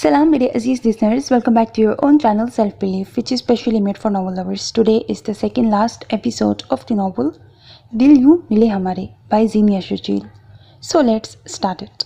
Salam mere Aziz listeners, welcome back to your own channel Self Belief, which is specially made for novel lovers. Today is the second last episode of the novel Dil Yun Mile Hamare by Zenia Shuchil. So let's start it.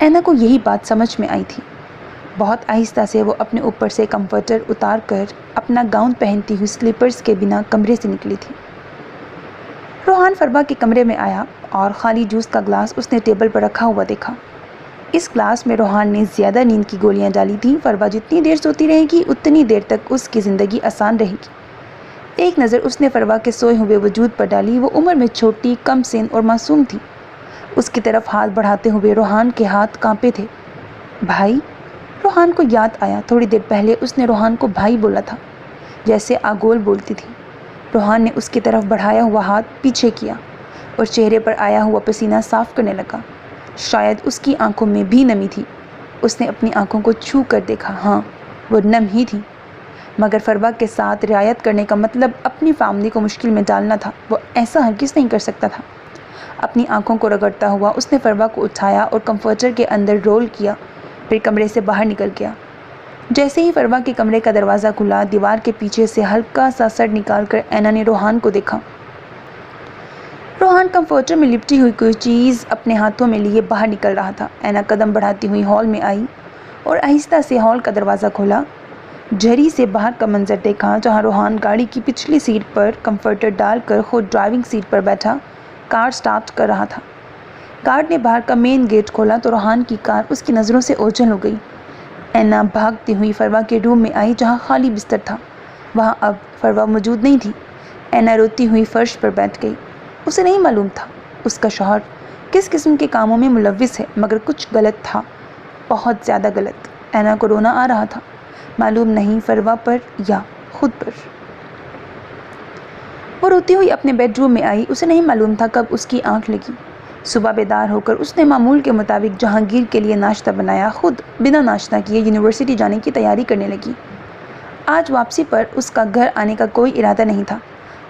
اینا کو یہی بات سمجھ میں آئی تھی۔ بہت آہستہ سے وہ اپنے اوپر سے کمفرٹر اتار کر اپنا گاؤن پہنتی ہوئی سلیپرز کے بنا کمرے سے نکلی تھی۔ روحان فروا کے کمرے میں آیا اور خالی جوس کا گلاس اس نے ٹیبل پر رکھا ہوا دیکھا۔ اس گلاس میں روحان نے زیادہ نیند کی گولیاں ڈالی تھیں۔ فروا جتنی دیر سوتی رہے گی اتنی دیر تک اس کی زندگی آسان رہے گی۔ ایک نظر اس نے فروا کے سوئے ہوئے وجود پر ڈالی۔ وہ عمر میں چھوٹی، کم سن اور معصوم تھی۔ اس کی طرف ہاتھ بڑھاتے ہوئے روحان کے ہاتھ کانپے تھے۔ بھائی؟ روحان کو یاد آیا تھوڑی دیر پہلے اس نے روحان کو بھائی بولا تھا، جیسے آگول بولتی تھی۔ روحان نے اس کی طرف بڑھایا ہوا ہاتھ پیچھے کیا اور چہرے پر آیا ہوا پسینہ صاف کرنے لگا۔ شاید اس کی آنکھوں میں بھی نمی تھی۔ اس نے اپنی آنکھوں کو چھو کر دیکھا۔ ہاں، وہ نم ہی تھی، مگر فروا کے ساتھ رعایت کرنے کا مطلب اپنی فیملی کو مشکل میں ڈالنا تھا۔ وہ ایسا ہرگز نہیں کر سکتا تھا۔ اپنی آنکھوں کو رگڑتا ہوا اس نے فروا کو اٹھایا اور کمفرٹر کے اندر رول کیا، پھر کمرے سے باہر نکل گیا۔ جیسے ہی فروا کے کمرے کا دروازہ کھلا، دیوار کے پیچھے سے ہلکا سا سر نکال کر اینا نے روحان کو دیکھا۔ روحان کمفرٹر میں لپٹی ہوئی کوئی چیز اپنے ہاتھوں میں لیے باہر نکل رہا تھا۔ اینا قدم بڑھاتی ہوئی ہال میں آئی اور آہستہ سے ہال کا دروازہ کھولا۔ جھری سے باہر کا منظر دیکھا، جہاں روحان گاڑی کی پچھلی سیٹ پر کمفرٹر ڈال کر خود ڈرائیونگ سیٹ پر بیٹھا کار سٹارٹ کر رہا تھا۔ گارڈ نے باہر کا مین گیٹ کھولا تو روحان کی کار اس کی نظروں سے اوجھل ہو گئی۔ اینا بھاگتی ہوئی فروا کے روم میں آئی، جہاں خالی بستر تھا۔ وہاں اب فروا موجود نہیں تھی۔ اینا روتی ہوئی فرش پر بیٹھ گئی۔ اسے نہیں معلوم تھا اس کا شوہر کس قسم کے کاموں میں ملوث ہے، مگر کچھ غلط تھا، بہت زیادہ غلط۔ اینا کو رونا آ رہا تھا، معلوم نہیں فروا پر یا خود پر۔ وہ روتی ہوئی اپنے بیڈ روم میں آئی۔ اسے نہیں معلوم تھا کب اس کی آنکھ لگی۔ صبح بیدار ہو کر اس نے معمول کے مطابق جہانگیر کے لیے ناشتہ بنایا، خود بنا ناشتہ کیے یونیورسٹی جانے کی تیاری کرنے لگی۔ آج واپسی پر اس کا گھر آنے کا کوئی ارادہ نہیں تھا۔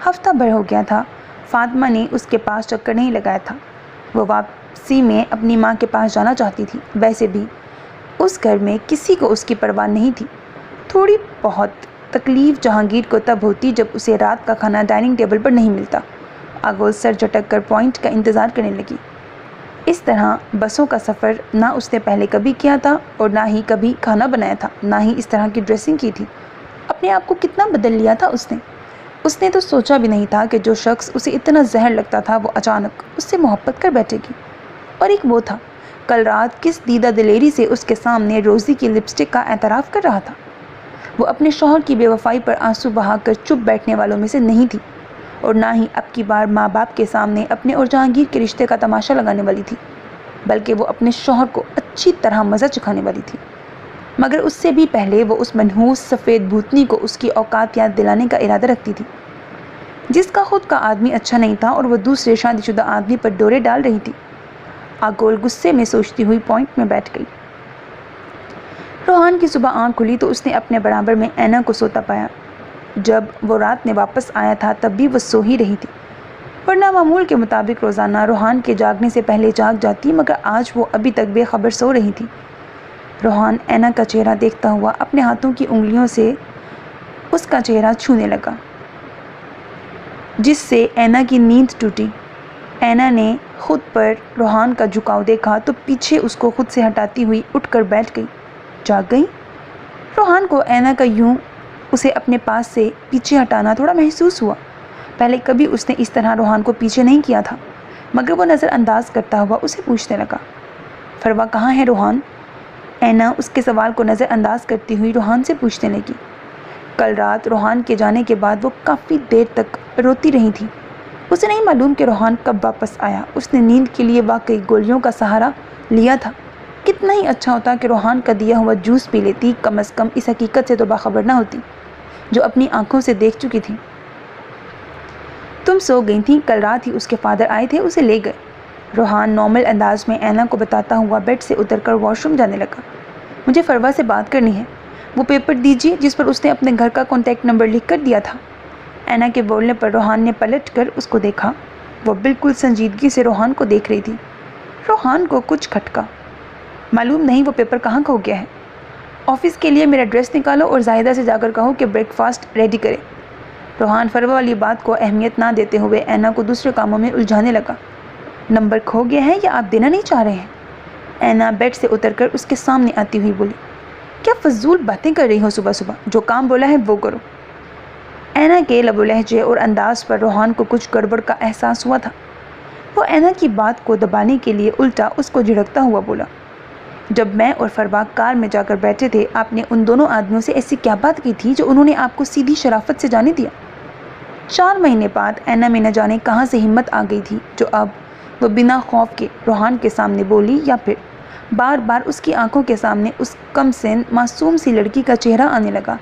ہفتہ بھر ہو گیا تھا فاطمہ نے اس کے پاس چکر نہیں لگایا تھا۔ وہ واپسی میں اپنی ماں کے پاس جانا چاہتی تھی۔ ویسے بھی اس گھر میں کسی کو اس کی پرواہ نہیں تھی۔ تھوڑی بہت تکلیف جہانگیر کو تب ہوتی جب اسے رات کا کھانا ڈائننگ ٹیبل پر نہیں ملتا۔ آگول سر جھٹک کر پوائنٹ کا انتظار کرنے لگی۔ اس طرح بسوں کا سفر نہ اس نے پہلے کبھی کیا تھا اور نہ ہی کبھی کھانا بنایا تھا، نہ ہی اس طرح کی ڈریسنگ کی تھی۔ اپنے آپ کو کتنا بدل لیا تھا اس نے تو سوچا بھی نہیں تھا کہ جو شخص اسے اتنا زہر لگتا تھا وہ اچانک اس سے محبت کر بیٹھے گی۔ اور ایک وہ تھا، کل رات کس دیدہ دلیری سے اس کے سامنے روزی کی لپسٹک کا اعتراف کر رہا تھا۔ وہ اپنے شوہر کی بے وفائی پر آنسو بہا کر چپ بیٹھنے والوں میں سے نہیں تھی، اور نہ ہی اب کی بار ماں باپ کے سامنے اپنے اور جہانگیر کے رشتے کا تماشا لگانے والی تھی، بلکہ وہ اپنے شوہر کو اچھی طرح مزہ چکھانے والی تھی۔ مگر اس سے بھی پہلے وہ اس منحوس سفید بھوتنی کو اس کی اوقات یاد دلانے کا ارادہ رکھتی تھی، جس کا خود کا آدمی اچھا نہیں تھا اور وہ دوسرے شادی شدہ آدمی پر ڈورے ڈال رہی تھی۔ آگول غصے میں سوچتی ہوئی پوائنٹ میں بیٹھ گئی۔ روحان کی صبح آنکھ کھلی تو اس نے اپنے برابر میں اینا کو سوتا پایا۔ جب وہ رات میں واپس آیا تھا تب بھی وہ سو ہی رہی تھی، ورنہ معمول کے مطابق روزانہ روحان کے جاگنے سے پہلے جاگ جاتی، مگر آج وہ ابھی تک بے خبر سو رہی تھی۔ روحان اینا کا چہرہ دیکھتا ہوا اپنے ہاتھوں کی انگلیوں سے اس کا چہرہ چھونے لگا، جس سے اینا کی نیند ٹوٹی۔ اینا نے خود پر روحان کا جھکاؤ دیکھا تو پیچھے اس کو خود سے ہٹاتی ہوئی اٹھ کر بیٹھ گئی۔ جاگ گئی؟ روحان کو اینا کا یوں اسے اپنے پاس سے پیچھے ہٹانا تھوڑا محسوس ہوا۔ پہلے کبھی اس نے اس طرح روحان کو پیچھے نہیں کیا تھا، مگر وہ نظر انداز کرتا ہوا اسے پوچھنے لگا، فروا کہاں ہے روحان؟ اینا اس کے سوال کو نظر انداز کرتی ہوئی روحان سے پوچھنے لگی۔ کل رات روحان کے جانے کے بعد وہ کافی دیر تک روتی رہی تھی۔ اسے نہیں معلوم کہ روحان کب واپس آیا۔ اس نے نیند کے لیے واقعی گولیوں کا سہارا لیا تھا۔ کتنا ہی اچھا ہوتا کہ روحان کا دیا ہوا جوس پی لیتی، کم از کم اس حقیقت سے تو باخبر نہ ہوتی جو اپنی آنکھوں سے دیکھ چکی تھی۔ تم سو گئی تھی، کل رات ہی اس کے فادر آئے تھے، اسے لے گئے۔ روحان نارمل انداز میں اینا کو بتاتا ہوا بیڈ سے اتر کر واش روم جانے لگا۔ مجھے فروا سے بات کرنی ہے، وہ پیپر دیجیے جس پر اس نے اپنے گھر کا کانٹیکٹ نمبر لکھ کر دیا تھا۔ اینا کے بولنے پر روحان نے پلٹ کر اس کو دیکھا۔ وہ بالکل سنجیدگی سے روحان کو دیکھ رہی تھی۔ روحان کو کچھ کھٹکا، معلوم نہیں وہ پیپر کہاں کھو گیا ہے۔ آفس کے لیے میرا ڈریس نکالو اور زاہدہ سے جا کر کہو کہ بریک فاسٹ ریڈی کرے۔ روحان فروا والی بات کو اہمیت نہ دیتے ہوئے اینا کو دوسرے کاموں میں الجھانے لگا۔ نمبر کھو گیا ہے یا آپ دینا نہیں چاہ رہے ہیں؟ اینا بیڈ سے اتر کر اس کے سامنے آتی ہوئی بولی، کیا فضول باتیں کر رہی ہو صبح صبح؟ جو کام بولا ہے وہ کرو۔ اینا کے لب و لہجے اور انداز پر روحان کو کچھ گڑبڑ کا احساس ہوا تھا۔ وہ اینا کی بات کو دبانے کے لیے الٹا اس کو جھڑکتا ہوا بولا، جب میں اور فروا کار میں جا کر بیٹھے تھے آپ نے ان دونوں آدمیوں سے ایسی کیا بات کی تھی جو انہوں نے آپ کو سیدھی شرافت سے جانے دیا؟ 4 مہینے بعد اینا میں نہ جانے کہاں سے ہمت آ گئی تھی جو اب وہ بنا خوف کے روحان کے سامنے بولی، یا پھر بار بار اس کی آنکھوں کے سامنے اس کم سن معصوم سی لڑکی کا چہرہ آنے لگا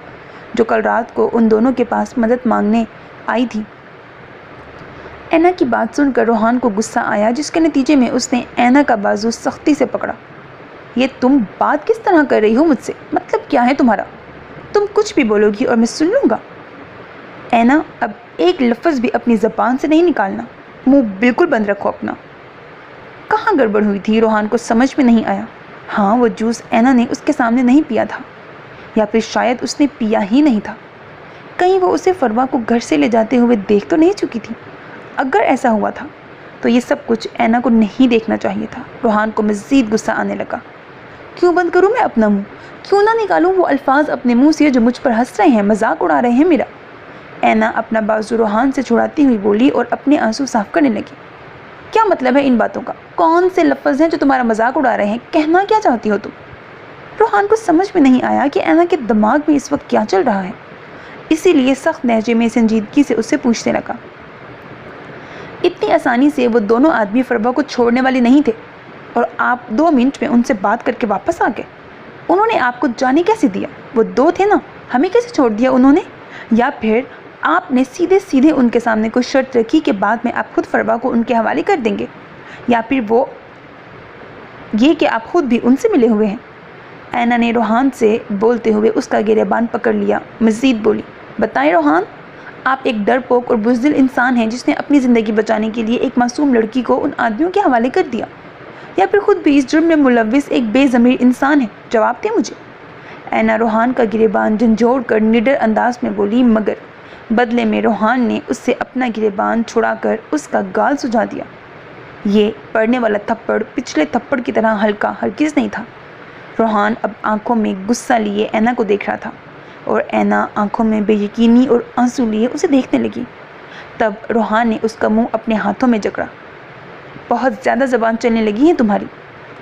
جو کل رات کو ان دونوں کے پاس مدد مانگنے آئی تھی۔ اینا کی بات سن کر روحان کو غصہ آیا، جس کے نتیجے میں اس نے اینا کا بازو سختی سے پکڑا۔ یہ تم بات کس طرح کر رہی ہو مجھ سے؟ مطلب کیا ہے تمہارا؟ تم کچھ بھی بولو گی اور میں سن لوں گا۔ اینا، اب ایک لفظ بھی اپنی زبان سے نہیں نکالنا، منہ بالکل بند رکھو اپنا۔ کہاں گڑبڑ ہوئی تھی روحان کو سمجھ میں نہیں آیا۔ ہاں، وہ جوس اینا نے اس کے سامنے نہیں پیا تھا، یا پھر شاید اس نے پیا ہی نہیں تھا۔ کہیں وہ اسے فروا کو گھر سے لے جاتے ہوئے دیکھ تو نہیں چکی تھی؟ اگر ایسا ہوا تھا تو یہ سب کچھ اینا کو نہیں دیکھنا چاہیے تھا۔ روحان کو مزید غصہ آنے لگا۔ کیوں بند کروں میں اپنا منہ؟ کیوں نہ نکالوں وہ الفاظ اپنے منہ سے جو مجھ پر ہنس رہے ہیں، مذاق اڑا رہے ہیں میرا؟ اینا اپنا بازو روحان سے چھڑاتی ہوئی بولی اور اپنے آنسو صاف کرنے لگی۔ کیا مطلب ہے ان باتوں کا؟ کون سے لفظ ہیں جو تمہارا مذاق اڑا رہے ہیں؟ کہنا کیا چاہتی ہو تم؟ روحان کو سمجھ میں نہیں آیا کہ اینا کے دماغ میں اس وقت کیا چل رہا ہے، اسی لیے سخت لہجے میں سنجیدگی سے اس سے پوچھنے لگا۔ اتنی آسانی سے وہ دونوں آدمی فروا کو چھوڑنے والے نہیں تھے، اور آپ 2 منٹ میں ان سے بات کر کے واپس آ گئے۔ انہوں نے آپ کو جانے کیسے دیا؟ وہ 2 تھے نا، ہمیں کیسے چھوڑ دیا انہوں نے؟ یا پھر آپ نے سیدھے ان کے سامنے کوئی شرط رکھی کہ بعد میں آپ خود فروا کو ان کے حوالے کر دیں گے؟ یا پھر وہ یہ کہ آپ خود بھی ان سے ملے ہوئے ہیں؟ اینا نے روحان سے بولتے ہوئے اس کا گریبان پکڑ لیا، مزید بولی، بتائیں روحان، آپ ایک ڈرپوک اور بزدل انسان ہیں جس نے اپنی زندگی بچانے کے لیے ایک معصوم لڑکی کو ان آدمیوں کے حوالے کر دیا، یا پھر خود بھی اس جرم میں ملوث ایک بے ضمیر انسان ہے؟ جواب دیں مجھے۔ اینا روحان کا گریبان جھنجھوڑ کر نڈر انداز میں بولی، مگر بدلے میں روحان نے اس سے اپنا گریبان چھڑا کر اس کا گال سجا دیا۔ یہ پڑنے والا تھپڑ پچھلے تھپڑ کی طرح ہلکا ہرگز نہیں تھا۔ روحان اب آنکھوں میں غصہ لیے اینا کو دیکھ رہا تھا، اور اینا آنکھوں میں بے یقینی اور آنسو لیے اسے دیکھنے لگی۔ تب روحان نے اس کا منہ اپنے ہاتھوں میں جکڑا۔ بہت زیادہ زبان چلنے لگی ہے تمہاری۔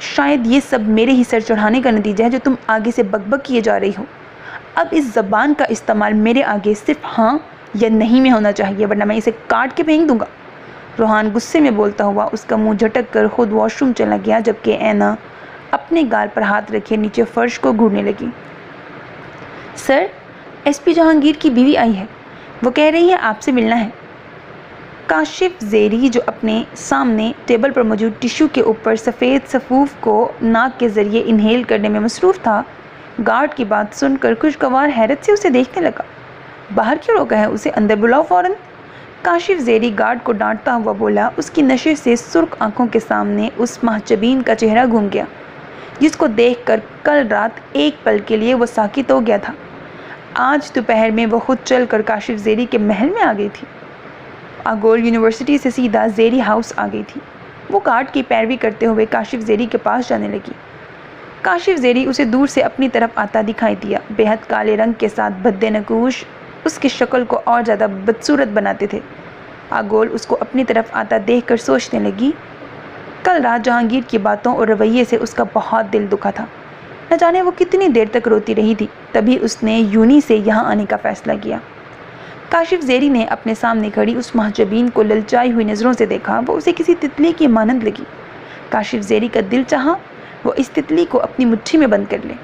شاید یہ سب میرے ہی سر چڑھانے کا نتیجہ ہے جو تم آگے سے بک بک کیے جا رہی ہو۔ اب اس زبان کا استعمال میرے آگے صرف ہاں یا نہیں میں ہونا چاہیے، ورنہ میں اسے کاٹ کے پھینک دوں گا۔ روحان غصے میں بولتا ہوا اس کا منہ جھٹک کر خود واش روم چلا گیا، جبکہ اینا اپنے گال پر ہاتھ رکھے نیچے فرش کو گھورنے لگی۔ سر، ایس پی جہانگیر کی بیوی آئی ہے، وہ کہہ رہی ہے آپ سے ملنا ہے۔ کاشف زیری جو اپنے سامنے ٹیبل پر موجود ٹشو کے اوپر سفید سفوف کو ناک کے ذریعے انہیل کرنے میں مصروف تھا، گارڈ کی بات سن کر خوشگوار حیرت سے اسے دیکھنے لگا۔ باہر کیوں روکا ہے اسے؟ اندر بلاؤ فوراً۔ کاشف زیری گارڈ کو ڈانٹتا ہوا بولا۔ اس کی نشے سے سرخ آنکھوں کے سامنے اس محجبین کا چہرہ گھوم گیا جس کو دیکھ کر کل رات ایک پل کے لیے وہ ساکت ہو گیا تھا۔ آج دوپہر میں وہ خود چل کر کاشف زیری کے محل میں آ گئی تھی۔ آگول یونیورسٹی سے سیدھا زیری ہاؤس آ گئی تھی۔ وہ گارڈ کی پیروی کرتے ہوئے کاشف زیری کے پاس جانے لگی۔ کاشف زیری اسے دور سے اپنی طرف آتا دکھائی دیا۔ بے حد کالے رنگ کے ساتھ بھدے نقوش اس کی شکل کو اور زیادہ بدصورت بناتے تھے۔ آگول اس کو اپنی طرف آتا دیکھ کر سوچنے لگی، کل رات جہانگیر کی باتوں اور رویے سے اس کا بہت دل دکھا تھا۔ نہ جانے وہ کتنی دیر تک روتی رہی تھی، تبھی اس نے یونی سے یہاں آنے کا فیصلہ کیا۔ کاشف زیری نے اپنے سامنے کھڑی اس محجبین کو للچائی ہوئی نظروں سے دیکھا۔ وہ اسے کسی تتلی کی مانند لگی۔ کاشف زیری کا دل چاہا وہ اس تتلی کو اپنی مٹھی میں بند کر لے۔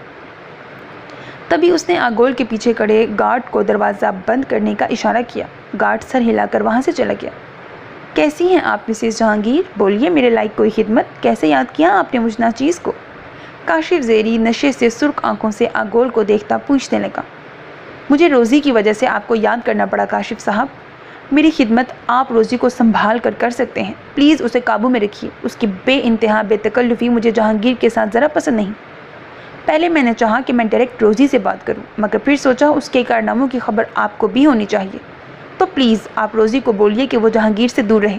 تبھی اس نے آگول کے پیچھے کھڑے گارڈ کو دروازہ بند کرنے کا اشارہ کیا۔ گارڈ سر ہلا کر وہاں سے چلا گیا۔ کیسی ہیں آپ مسز جہانگیر؟ بولیے، میرے لائق کوئی خدمت؟ کیسے یاد کیا آپ نے مجھ ناچیز کو؟ کاشف زیری نشے سے سرخ آنکھوں سے آگول کو دیکھتا پوچھنے لگا۔ مجھے روزی کی وجہ سے آپ کو یاد کرنا پڑا کاشف صاحب۔ میری خدمت آپ روزی کو سنبھال کر سکتے ہیں، پلیز اسے قابو میں رکھیے۔ اس کی بے انتہا بے تکلفی مجھے جہانگیر کے ساتھ ذرا پسند نہیں۔ پہلے میں نے چاہا کہ میں ڈائریکٹ روزی سے بات کروں، مگر پھر سوچا اس کے کارناموں کی خبر آپ کو بھی ہونی چاہیے، تو پلیز آپ روزی کو بولیے کہ وہ جہانگیر سے دور رہے۔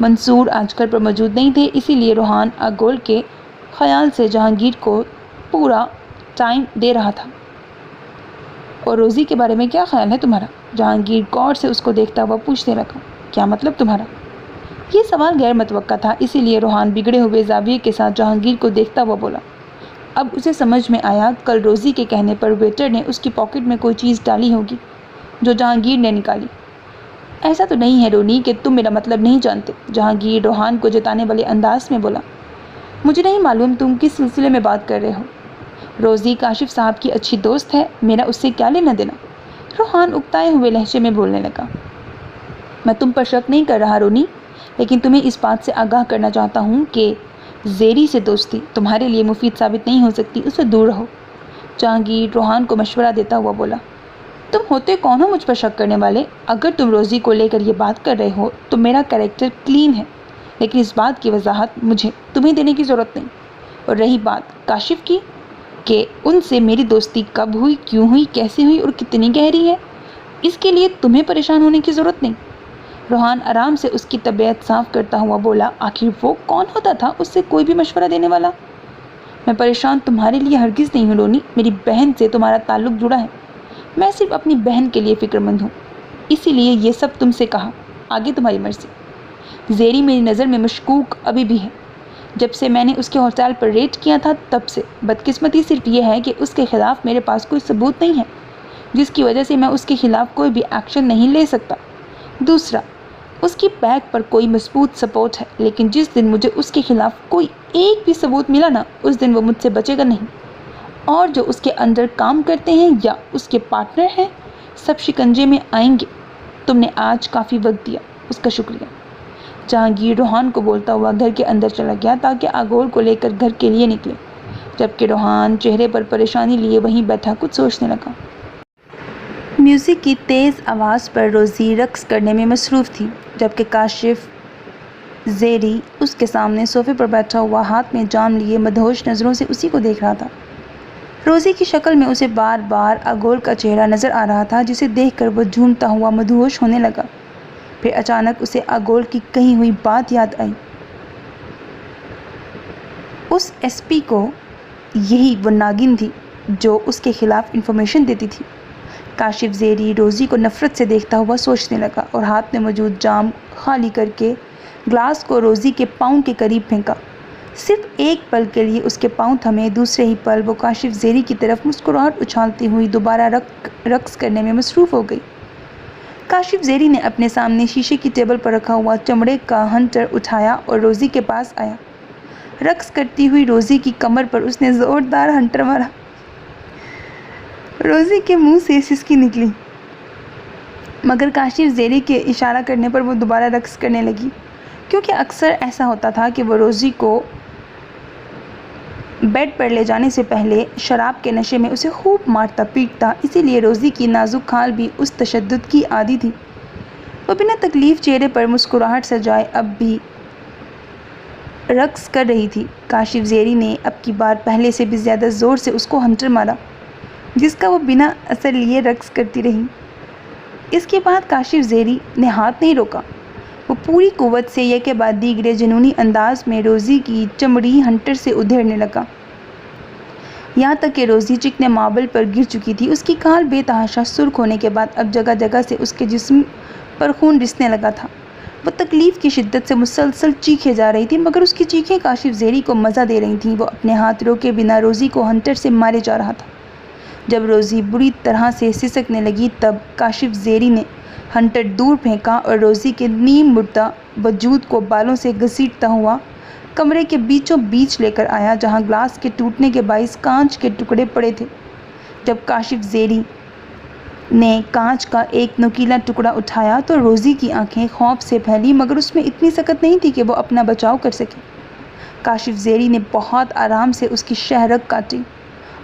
منصور آج گھر پر موجود نہیں تھے، اسی لیے روحان اگول کے خیال سے جہانگیر کو پورا ٹائم دے رہا تھا۔ اور روزی کے بارے میں کیا خیال ہے تمہارا؟ جہانگیر غور سے اس کو دیکھتا ہوا پوچھنے لگا۔ کیا مطلب تمہارا؟ یہ سوال غیر متوقع تھا، اسی لیے روحان بگڑے ہوئے زاویے کے ساتھ جہانگیر کو دیکھتا ہوا بولا۔ اب اسے سمجھ میں آیا، کل روزی کے کہنے پر ویٹر نے اس کی پاکٹ میں کوئی چیز ڈالی ہوگی جو جہانگیر نے نکالی۔ ایسا تو نہیں ہے رونی کہ تم میرا مطلب نہیں جانتے، جہانگیر روحان کو جتانے والے انداز میں بولا۔ مجھے نہیں معلوم تم کس سلسلے میں بات کر رہے ہو۔ روزی کاشف صاحب کی اچھی دوست ہے، میرا اس سے کیا لینا دینا؟ روحان اکتائے ہوئے لہجے میں بولنے لگا۔ میں تم پر شک نہیں کر رہا رونی، لیکن تمہیں اس بات سے آگاہ کرنا چاہتا ہوں کہ زیری سے دوستی تمہارے لیے مفید ثابت نہیں ہو سکتی، اس سے دور رہو۔ جہانگیر روحان کو مشورہ دیتا ہوا بولا۔ تم ہوتے کون ہو مجھ پر شک کرنے والے؟ اگر تم روزی کو لے کر یہ بات کر رہے ہو تو میرا کریکٹر کلین ہے، لیکن اس بات کی وضاحت مجھے تمہیں دینے کی ضرورت نہیں۔ اور رہی بات کاشف کی کہ ان سے میری دوستی کب ہوئی، کیوں ہوئی، کیسے ہوئی اور کتنی گہری ہے، اس کے لیے تمہیں پریشان ہونے کی ضرورت نہیں۔ روحان آرام سے اس کی طبیعت صاف کرتا ہوا بولا۔ آخر وہ کون ہوتا تھا اس سے کوئی بھی مشورہ دینے والا؟ میں پریشان تمہارے لیے ہرگز نہیں ہوں رونی، میری بہن سے تمہارا تعلق جڑا ہے، میں صرف اپنی بہن کے لیے فکر مند ہوں، اسی لیے یہ سب تم سے کہا، آگے تمہاری مرضی۔ زیری میری نظر میں مشکوک ابھی بھی ہے، جب سے میں نے اس کے ہوٹل پر ریڈ کیا تھا تب سے۔ بدقسمتی صرف یہ ہے کہ اس کے خلاف میرے پاس کوئی ثبوت نہیں ہے، جس کی وجہ سے میں اس کے خلاف کوئی بھی ایکشن نہیں لے سکتا۔ دوسرا، اس کی بیک پر کوئی مضبوط سپورٹ ہے، لیکن جس دن مجھے اس کے خلاف کوئی ایک بھی ثبوت ملا نا، اس دن وہ مجھ سے بچے گا نہیں، اور جو اس کے اندر کام کرتے ہیں یا اس کے پارٹنر ہیں سب شکنجے میں آئیں گے۔ تم نے آج کافی وقت دیا، اس کا شکریہ۔ جہانگیر روحان کو بولتا ہوا گھر کے اندر چلا گیا تاکہ اگول کو لے کر گھر کے لیے نکلے، جبکہ روحان چہرے پر پریشانی لیے وہیں بیٹھا کچھ سوچنے لگا۔ میوزک کی تیز آواز پر روزی رقص کرنے میں مصروف تھی، جبکہ کاشف زیری اس کے سامنے صوفے پر بیٹھا ہوا ہاتھ میں جام لیے مدہوش نظروں سے اسی کو دیکھ رہا تھا۔ روزی کی شکل میں اسے بار بار اگول کا چہرہ نظر آ رہا تھا، جسے دیکھ کر وہ جھومتا ہوا مدہوش ہونے لگا۔ پھر اچانک اسے اگول کی کہی ہوئی بات یاد آئی۔ اس ایس پی کو یہی وہ ناگن تھی جو اس کے خلاف انفارمیشن دیتی تھی۔ کاشف زیری روزی کو نفرت سے دیکھتا ہوا سوچنے لگا اور ہاتھ میں موجود جام خالی کر کے گلاس کو روزی کے پاؤں کے قریب پھینکا۔ صرف ایک پل کے لیے اس کے پاؤں تھمے، دوسرے ہی پل وہ کاشف زیری کی طرف مسکراہٹ اچھالتی ہوئی دوبارہ رقص کرنے میں مصروف ہو گئی۔ کاشف زیری نے اپنے سامنے شیشے کی ٹیبل پر رکھا ہوا چمڑے کا ہنٹر اٹھایا اور روزی کے پاس آیا۔ رقص کرتی ہوئی روزی کی کمر پر اس نے زوردار ہنٹر مارا۔ روزی کے منہ سے سسکی نکلی، مگر کاشف زیری کے اشارہ کرنے پر وہ دوبارہ رقص کرنے لگی، کیونکہ اکثر ایسا ہوتا تھا کہ وہ روزی کو بیڈ پر لے جانے سے پہلے شراب کے نشے میں اسے خوب مارتا پیٹتا، اسی لیے روزی کی نازک کھال بھی اس تشدد کی عادی تھی۔ وہ بنا تکلیف چہرے پر مسکراہٹ سجائے اب بھی رقص کر رہی تھی۔ کاشف زیری نے اب کی بار پہلے سے بھی زیادہ زور سے اس کو ہنٹر مارا، جس کا وہ بنا اثر لیے رقص کرتی رہی۔ اس کے بعد کاشف زیری نے ہاتھ نہیں روکا، وہ پوری قوت سے یک بعد دیگرے جنونی انداز میں روزی کی چمڑی ہنٹر سے ادھیڑنے لگا، یہاں تک کہ روزی چکنے ماربل پر گر چکی تھی۔ اس کی کھال بے تحاشا سرخ ہونے کے بعد اب جگہ جگہ سے اس کے جسم پر خون رسنے لگا تھا۔ وہ تکلیف کی شدت سے مسلسل چیخے جا رہی تھی، مگر اس کی چیخیں کاشف زیری کو مزہ دے رہی تھیں۔ وہ اپنے ہاتھ روکے بنا روزی کو ہنٹر سے مارے جا رہا تھا۔ جب روزی بری طرح سے سسکنے لگی تب کاشف زیری نے ہنٹر دور پھینکا اور روزی کے نیم مردہ وجود کو بالوں سے گھسیٹتا ہوا کمرے کے بیچوں بیچ لے کر آیا، جہاں گلاس کے ٹوٹنے کے باعث کانچ کے ٹکڑے پڑے تھے۔ جب کاشف زیری نے کانچ کا ایک نوکیلا ٹکڑا اٹھایا تو روزی کی آنکھیں خوف سے پھیلی، مگر اس میں اتنی سکت نہیں تھی کہ وہ اپنا بچاؤ کر سکے۔ کاشف زیری نے بہت آرام سے اس کی شہرگ کاٹی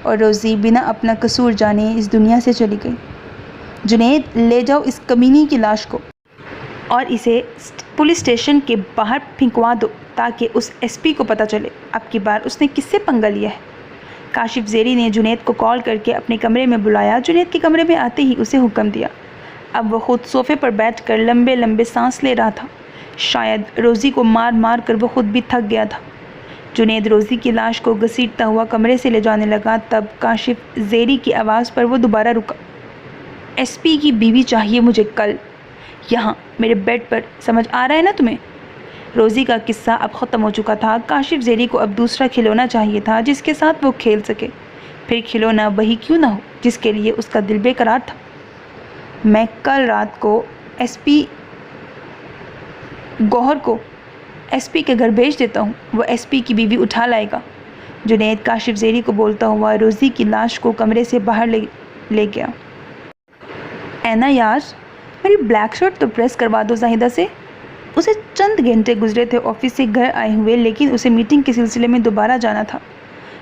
اور روزی بنا اپنا قصور جانے اس دنیا سے چلی گئی۔ جنید، لے جاؤ اس کمینی کی لاش کو اور اسے پولیس اسٹیشن کے باہر پھینکوا دو تاکہ اس ایس پی کو پتہ چلے اب کی بار اس نے کس سے پنگا لیا ہے۔ کاشف زیری نے جنید کو کال کر کے اپنے کمرے میں بلایا۔ جنید کے کمرے میں آتے ہی اسے حکم دیا۔ اب وہ خود صوفے پر بیٹھ کر لمبے لمبے سانس لے رہا تھا، شاید روزی کو مار مار کر وہ خود بھی تھک گیا تھا۔ جنید روزی کی لاش کو گھسیٹتا ہوا کمرے سے لے جانے لگا، تب کاشف زیری کی آواز پر وہ دوبارہ رکا۔ ایس پی کی بیوی چاہیے مجھے کل، یہاں میرے بیڈ پر، سمجھ آ رہا ہے نا تمہیں؟ روزی کا قصہ اب ختم ہو چکا تھا۔ کاشف زیری کو اب دوسرا کھلونا چاہیے تھا جس کے ساتھ وہ کھیل سکے، پھر کھلونا وہی کیوں نہ ہو جس کے لیے اس کا دل بے قرار تھا۔ میں کل رات کو ایس پی گوہر کو ایس پی کے گھر بھیج دیتا ہوں، وہ ایس پی کی بیوی اٹھا لائے گا۔ جنید کاشف زیری کو بولتا ہوا روزی کی لاش کو کمرے سے باہر لے گیا۔ اینا یار، میری بلیک شرٹ تو پریس کروا دو زاہدہ سے۔ اسے چند گھنٹے گزرے تھے آفس سے گھر آئے ہوئے، لیکن اسے میٹنگ کے سلسلے میں دوبارہ جانا تھا۔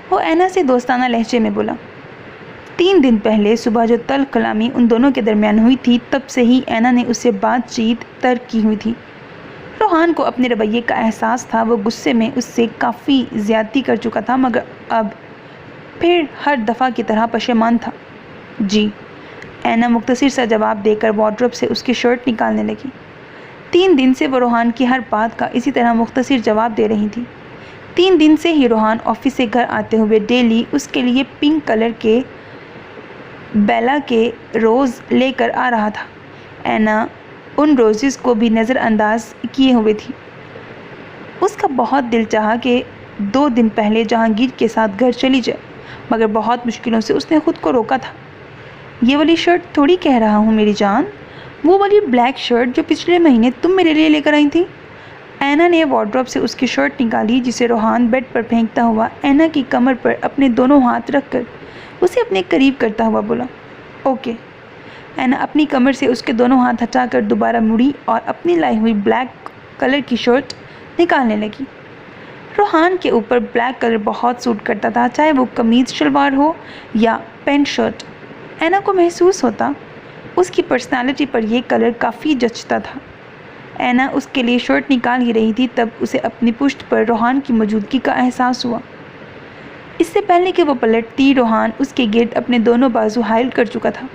وہ اینا سے دوستانہ لہجے میں بولا۔ 3 دن پہلے صبح جو تلخ کلامی ان دونوں کے درمیان ہوئی تھی، تب سے ہی اینا نے اس سے بات چیت ترک کی ہوئی تھی۔ روحان کو اپنے رویے کا احساس تھا، وہ غصے میں اس سے کافی زیادتی کر چکا تھا، مگر اب پھر ہر دفعہ کی طرح پشیمان تھا۔ جی، اینا مختصر سا جواب دے کر وارڈروب سے اس کی شرٹ نکالنے لگی۔ 3 دن سے وہ روحان کی ہر بات کا اسی طرح مختصر جواب دے رہی تھی۔ 3 دن سے ہی روحان آفس سے گھر آتے ہوئے ڈیلی اس کے لیے پنک کلر کے بیلا کے روز لے کر آ رہا تھا۔ اینا ان روزز کو بھی نظر انداز کیے ہوئے تھی۔ اس کا بہت دل چاہا کہ 2 دن پہلے جہانگیر کے ساتھ گھر چلی جائے، مگر بہت مشکلوں سے اس نے خود کو روکا تھا۔ یہ والی شرٹ تھوڑی کہہ رہا ہوں میری جان، وہ والی بلیک شرٹ جو پچھلے مہینے تم میرے لیے لے کر آئی تھی۔ اینا نے وارڈروب سے اس کی شرٹ نکالی، جسے روحان بیڈ پر پھینکتا ہوا اینا کی کمر پر اپنے دونوں ہاتھ رکھ کر اسے اپنے قریب کرتا ہوا بولا۔ اوکے۔ اینا اپنی کمر سے اس کے دونوں ہاتھ ہٹا کر دوبارہ مڑی اور اپنی لائی ہوئی بلیک کلر کی شرٹ نکالنے لگی۔ روحان کے اوپر بلیک کلر بہت سوٹ کرتا تھا، چاہے وہ قمیض شلوار ہو یا پینٹ شرٹ۔ اینا کو محسوس ہوتا اس کی پرسنالٹی پر یہ کلر کافی جچتا تھا۔ اینا اس کے لیے شرٹ نکال ہی رہی تھی، تب اسے اپنی پشت پر روحان کی موجودگی کا احساس ہوا۔ اس سے پہلے کہ وہ پلٹتی، روحان اس کے گرد اپنے دونوں بازو حائل کر چکا تھا،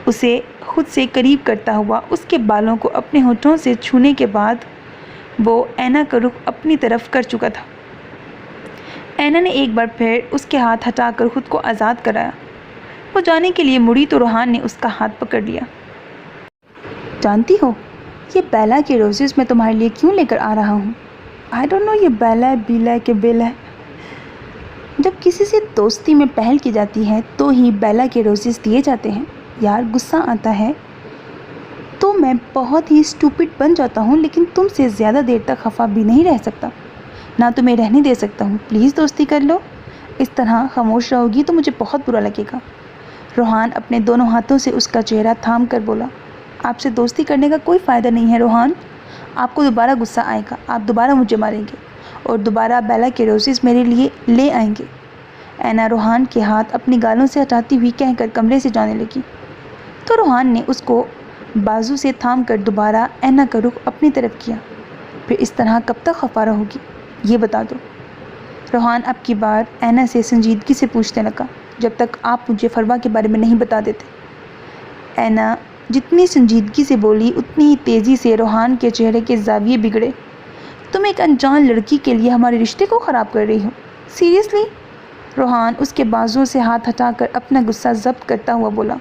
اسے خود سے قریب کرتا ہوا۔ اس کے بالوں کو اپنے ہونٹوں سے چھونے کے بعد وہ اینا کا رخ اپنی طرف کر چکا تھا۔ اینا نے ایک بار پھر اس کے ہاتھ ہٹا کر خود کو آزاد کرایا۔ وہ جانے کے لیے مڑی تو روحان نے اس کا ہاتھ پکڑ لیا۔ جانتی ہو یہ بیلا کے روزز میں تمہارے لیے کیوں لے کر آ رہا ہوں؟ آئی ڈونٹ نو یہ بیلا ہے، بیلا ہے کہ بیل ہے۔ جب کسی سے دوستی میں پہل کی جاتی ہے تو ہی بیلا کے روزز دیے جاتے ہیں۔ یار غصہ آتا ہے تو میں بہت ہی اسٹوپڈ بن جاتا ہوں، لیکن تم سے زیادہ دیر تک خفا بھی نہیں رہ سکتا، نہ تمہیں رہنے دے سکتا ہوں۔ پلیز دوستی کر لو، اس طرح خاموش رہو گی تو مجھے بہت برا لگے گا۔ روحان اپنے دونوں ہاتھوں سے اس کا چہرہ تھام کر بولا۔ آپ سے دوستی کرنے کا کوئی فائدہ نہیں ہے روحان، آپ کو دوبارہ غصہ آئے گا، آپ دوبارہ مجھے ماریں گے اور دوبارہ بیلا کے روزز میرے لیے لے آئیں گے۔ اینا روحان کے ہاتھ اپنی گالوں سے ہٹاتی ہوئی کہہ کر کمرے سے جانے لگی تو روحان نے اس کو بازو سے تھام کر دوبارہ اینا کا رخ اپنی طرف کیا۔ پھر اس طرح کب تک خفا رہو گی یہ بتا دو؟ روحان اب کی بار اینا سے سنجیدگی سے پوچھنے لگا۔ جب تک آپ مجھے فروا کے بارے میں نہیں بتا دیتے۔ اینا جتنی سنجیدگی سے بولی اتنی ہی تیزی سے روحان کے چہرے کے زاویے بگڑے۔ تم ایک انجان لڑکی کے لیے ہمارے رشتے کو خراب کر رہی ہو، سیریسلی؟ روحان اس کے بازوؤں سے ہاتھ ہٹا کر اپنا غصہ ضبط کرتا ہوا بولا۔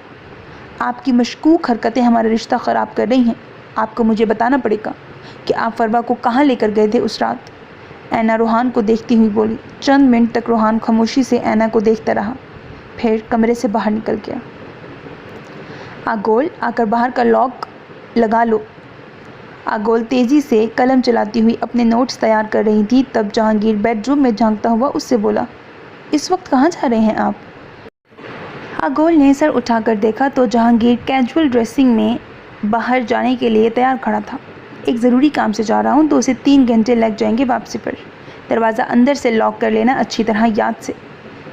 آپ کی مشکوک حرکتیں ہمارا رشتہ خراب کر رہی ہیں، آپ کو مجھے بتانا پڑے گا کہ آپ فروا کو کہاں لے کر گئے تھے اس رات۔ اینا روحان کو دیکھتی ہوئی بولی۔ چند منٹ تک روحان خاموشی سے اینا کو دیکھتا رہا، پھر کمرے سے باہر نکل گیا۔ آگول آ کر باہر کا لاک لگا لو۔ آگول تیزی سے قلم چلاتی ہوئی اپنے نوٹس تیار کر رہی تھی، تب جہانگیر بیڈ روم میں جھانکتا ہوا اس سے بولا۔ اس وقت کہاں جا رہے ہیں آپ؟ آگول نے سر اٹھا کر دیکھا تو جہانگیر کیجول ڈریسنگ میں باہر جانے کے لیے تیار کھڑا تھا۔ ایک ضروری کام سے جا رہا ہوں، 2 سے 3 گھنٹے لگ جائیں گے واپسی پر۔ دروازہ اندر سے لاک کر لینا اچھی طرح یاد سے۔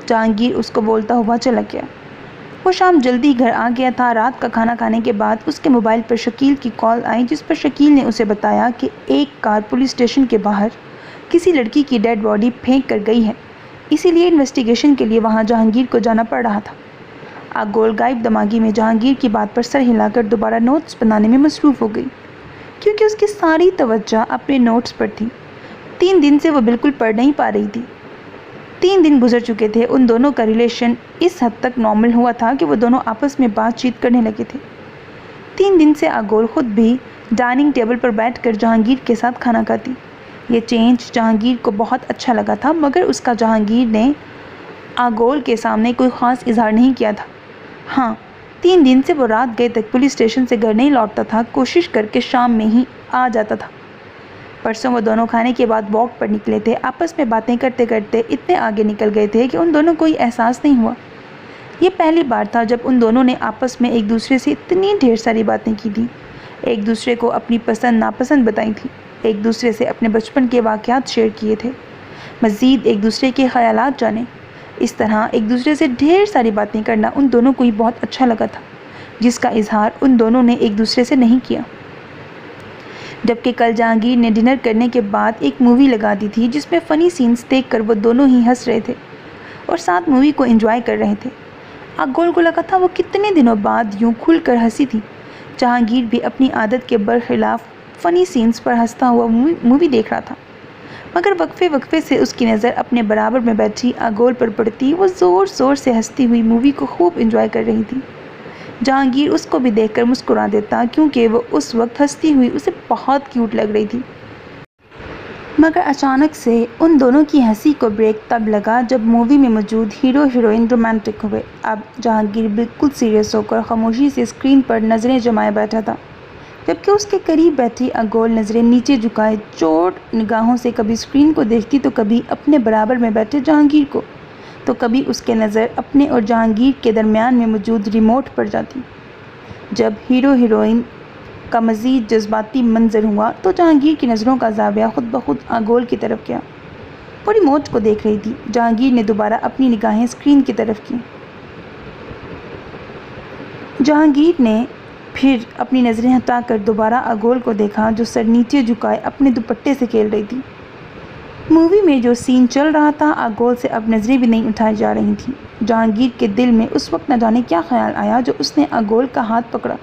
جہانگیر اس کو بولتا ہوا چلا گیا۔ وہ شام جلدی گھر آ گیا تھا۔ رات کا کھانا کھانے کے بعد اس کے موبائل پر شکیل کی کال آئی، جس پر شکیل نے اسے بتایا کہ ایک کار پولیس اسٹیشن کے باہر کسی لڑکی کی ڈیڈ باڈی پھینک کر گئی ہے، اسی لیے انویسٹیگیشن کے لیے وہاں جہانگیر کو جانا پڑ رہا تھا۔ آگول غائب دماغی میں جہانگیر کی بات پر سر ہلا کر دوبارہ نوٹس بنانے میں مصروف ہو گئی۔ کیونکہ اس کی ساری توجہ اپنے نوٹس پر تھی۔ 3 دن سے وہ بالکل پڑھ نہیں پا رہی تھی۔ 3 دن گزر چکے تھے، ان دونوں کا ریلیشن اس حد تک نارمل ہوا تھا کہ وہ دونوں آپس میں بات چیت کرنے لگے تھے۔ 3 دن سے آگول خود بھی ڈائننگ ٹیبل پر بیٹھ کر جہانگیر کے ساتھ کھانا کھاتی۔ یہ چینج جہانگیر کو بہت اچھا لگا تھا، مگر اس کا جہانگیر نے آگول کے سامنے کوئی خاص اظہار نہیں کیا تھا۔ ہاں، 3 دن سے وہ رات گئے تک پولیس اسٹیشن سے گھر نہیں لوٹتا تھا، کوشش کر کے شام میں ہی آ جاتا تھا۔ پرسوں وہ دونوں کھانے کے بعد واک پر نکلے تھے، آپس میں باتیں کرتے کرتے اتنے آگے نکل گئے تھے کہ ان دونوں کو یہ احساس نہیں ہوا۔ یہ پہلی بار تھا جب ان دونوں نے آپس میں ایک دوسرے سے اتنی ڈھیر ساری باتیں کی تھیں، ایک دوسرے کو اپنی پسند ناپسند بتائی تھی، ایک دوسرے سے اپنے بچپن کے واقعات شیئر کیے تھے، مزید ایک دوسرے کے خیالات جانے۔ اس طرح ایک دوسرے سے ڈھیر ساری باتیں کرنا ان دونوں کو ہی بہت اچھا لگا تھا، جس کا اظہار ان دونوں نے ایک دوسرے سے نہیں کیا۔ جبکہ کل جہانگیر نے ڈنر کرنے کے بعد ایک مووی لگا دی تھی جس میں فنی سینز دیکھ کر وہ دونوں ہی ہنس رہے تھے اور ساتھ مووی کو انجوائے کر رہے تھے۔ آگول کو لگا تھا وہ کتنے دنوں بعد یوں کھل کر ہنسی تھی۔ جہانگیر بھی اپنی عادت کے برخلاف فنی سینز پر ہنستا ہوا مووی دیکھ رہا تھا، مگر وقفے وقفے سے اس کی نظر اپنے برابر میں بیٹھی آگول پر پڑتی۔ وہ زور زور سے ہنستی ہوئی مووی کو خوب انجوائے کر رہی تھی۔ جہانگیر اس کو بھی دیکھ کر مسکرا دیتا، کیونکہ وہ اس وقت ہنستی ہوئی اسے بہت کیوٹ لگ رہی تھی۔ مگر اچانک سے ان دونوں کی ہنسی کو بریک تب لگا جب مووی میں موجود ہیرو ہیروئن رومانٹک ہوئے۔ اب جہانگیر بالکل سیریس ہو کر خاموشی سے اسکرین پر نظریں جمائے بیٹھا تھا، جبکہ اس کے قریب بیٹھی آگول نظریں نیچے جھکائے چوٹ نگاہوں سے کبھی اسکرین کو دیکھتی تو کبھی اپنے برابر میں بیٹھے جہانگیر کو، تو کبھی اس کے نظر اپنے اور جہانگیر کے درمیان میں موجود ریموٹ پر جاتی۔ جب ہیرو ہیروئن کا مزید جذباتی منظر ہوا تو جہانگیر کی نظروں کا زاویہ خود بخود آگول کی طرف گیا۔ وہ ریموٹ کو دیکھ رہی تھی۔ جہانگیر نے دوبارہ اپنی نگاہیں اسکرین کی طرف کی۔ جہانگیر نے پھر اپنی نظریں ہٹا کر دوبارہ آگول کو دیکھا، جو سر نیچے جھکائے اپنے دوپٹے سے کھیل رہی تھی۔ مووی میں جو سین چل رہا تھا، آگول سے اب نظریں بھی نہیں اٹھائی جا رہی تھیں۔ جہانگیر کے دل میں اس وقت نہ جانے کیا خیال آیا جو اس نے آگول کا ہاتھ پکڑا۔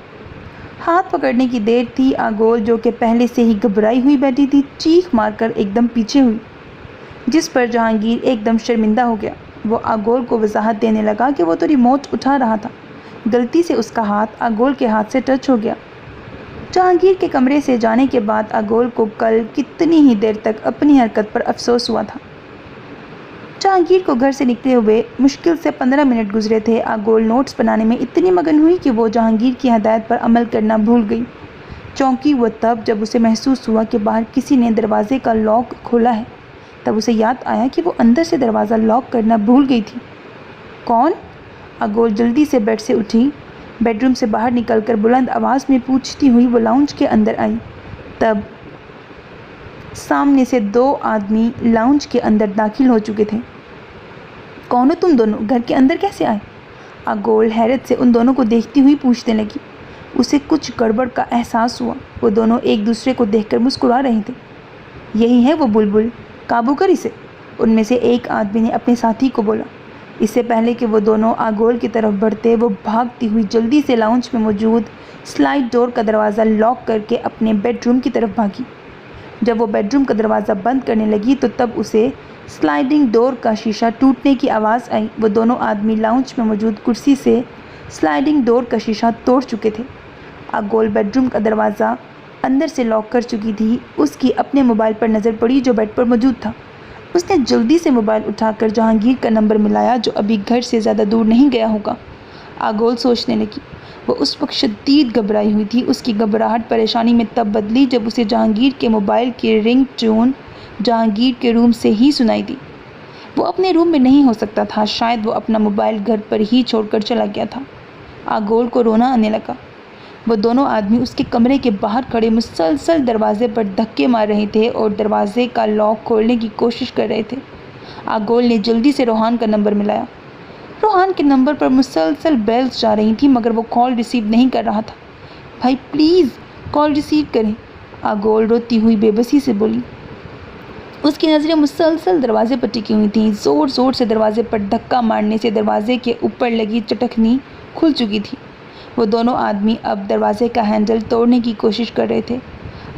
ہاتھ پکڑنے کی دیر تھی، آگول جو کہ پہلے سے ہی گھبرائی ہوئی بیٹھی تھی، چیخ مار کر ایک دم پیچھے ہوئی، جس پر جہانگیر ایک دم شرمندہ ہو گیا۔ وہ آگول کو وضاحت دینے لگا کہ وہ تو ریموٹ اٹھا رہا تھا، غلطی سے اس کا ہاتھ آگول کے ہاتھ سے ٹچ ہو گیا۔ جہانگیر کے کمرے سے جانے کے بعد آگول کو کل کتنی ہی دیر تک اپنی حرکت پر افسوس ہوا تھا۔ جہانگیر کو گھر سے نکلے ہوئے مشکل سے 15 منٹ گزرے تھے۔ آگول نوٹس بنانے میں اتنی مگن ہوئی کہ وہ جہانگیر کی ہدایت پر عمل کرنا بھول گئی۔ چونکی وہ تب جب اسے محسوس ہوا کہ باہر کسی نے دروازے کا لاک کھولا ہے، تب اسے یاد آیا کہ وہ اندر سے دروازہ لاک کرنا بھول گئی تھی۔ کون؟ آگول جلدی سے بیڈ سے اٹھی، بیڈ روم سے باہر نکل کر بلند آواز میں پوچھتی ہوئی وہ لاؤنج کے اندر آئی۔ تب سامنے سے 2 آدمی لاؤنج کے اندر داخل ہو چکے تھے۔ کون ہو تم دونوں؟ گھر کے اندر کیسے آئے؟ آگول حیرت سے ان دونوں کو دیکھتی ہوئی پوچھنے لگی۔ اسے کچھ گڑبڑ کا احساس ہوا۔ وہ دونوں ایک دوسرے کو دیکھ کر مسکرا رہے تھے۔ یہی ہے وہ بلبل، قابو کر اسے، ان میں سے ایک آدمی نے اپنے ساتھی کو بولا۔ اس سے پہلے کہ وہ دونوں آگول کی طرف بڑھتے، وہ بھاگتی ہوئی جلدی سے لاؤنج میں موجود سلائڈ ڈور کا دروازہ لاک کر کے اپنے بیڈ روم کی طرف بھاگی۔ جب وہ بیڈ روم کا دروازہ بند کرنے لگی تو تب اسے سلائڈنگ ڈور کا شیشہ ٹوٹنے کی آواز آئی۔ وہ دونوں آدمی لاؤنج میں موجود کرسی سے سلائڈنگ ڈور کا شیشہ توڑ چکے تھے۔ آگول بیڈ روم کا دروازہ اندر سے لاک کر چکی تھی۔ اس کی اپنے موبائل پر نظر پڑی جو بیڈ پر موجود تھا۔ اس نے جلدی سے موبائل اٹھا کر جہانگیر کا نمبر ملایا، جو ابھی گھر سے زیادہ دور نہیں گیا ہوگا۔ آگول سوچنے لگی۔ وہ اس وقت شدید گھبرائی ہوئی تھی۔ اس کی گھبراہٹ پریشانی میں تب بدلی جب اسے جہانگیر کے موبائل کی رنگ ٹون جہانگیر کے روم سے ہی سنائی دی۔ وہ اپنے روم میں نہیں ہو سکتا تھا، شاید وہ اپنا موبائل گھر پر ہی چھوڑ کر چلا گیا تھا۔ آگول کو رونا آنے لگا۔ وہ دونوں آدمی اس کے کمرے کے باہر کھڑے مسلسل دروازے پر دھکے مار رہے تھے اور دروازے کا لاک کھولنے کی کوشش کر رہے تھے۔ آگول نے جلدی سے روحان کا نمبر ملایا۔ روحان کے نمبر پر مسلسل بیلز جا رہی تھیں، مگر وہ کال ریسیو نہیں کر رہا تھا۔ بھائی پلیز کال ریسیو کریں، آگول روتی ہوئی بے بسی سے بولی۔ اس کی نظریں مسلسل دروازے پر ٹکی ہوئی تھیں۔ زور زور سے دروازے پر دھکا مارنے سے دروازے کے اوپر لگی چٹکنی کھل چکی تھی۔ وہ دونوں آدمی اب دروازے کا ہینڈل توڑنے کی کوشش کر رہے تھے۔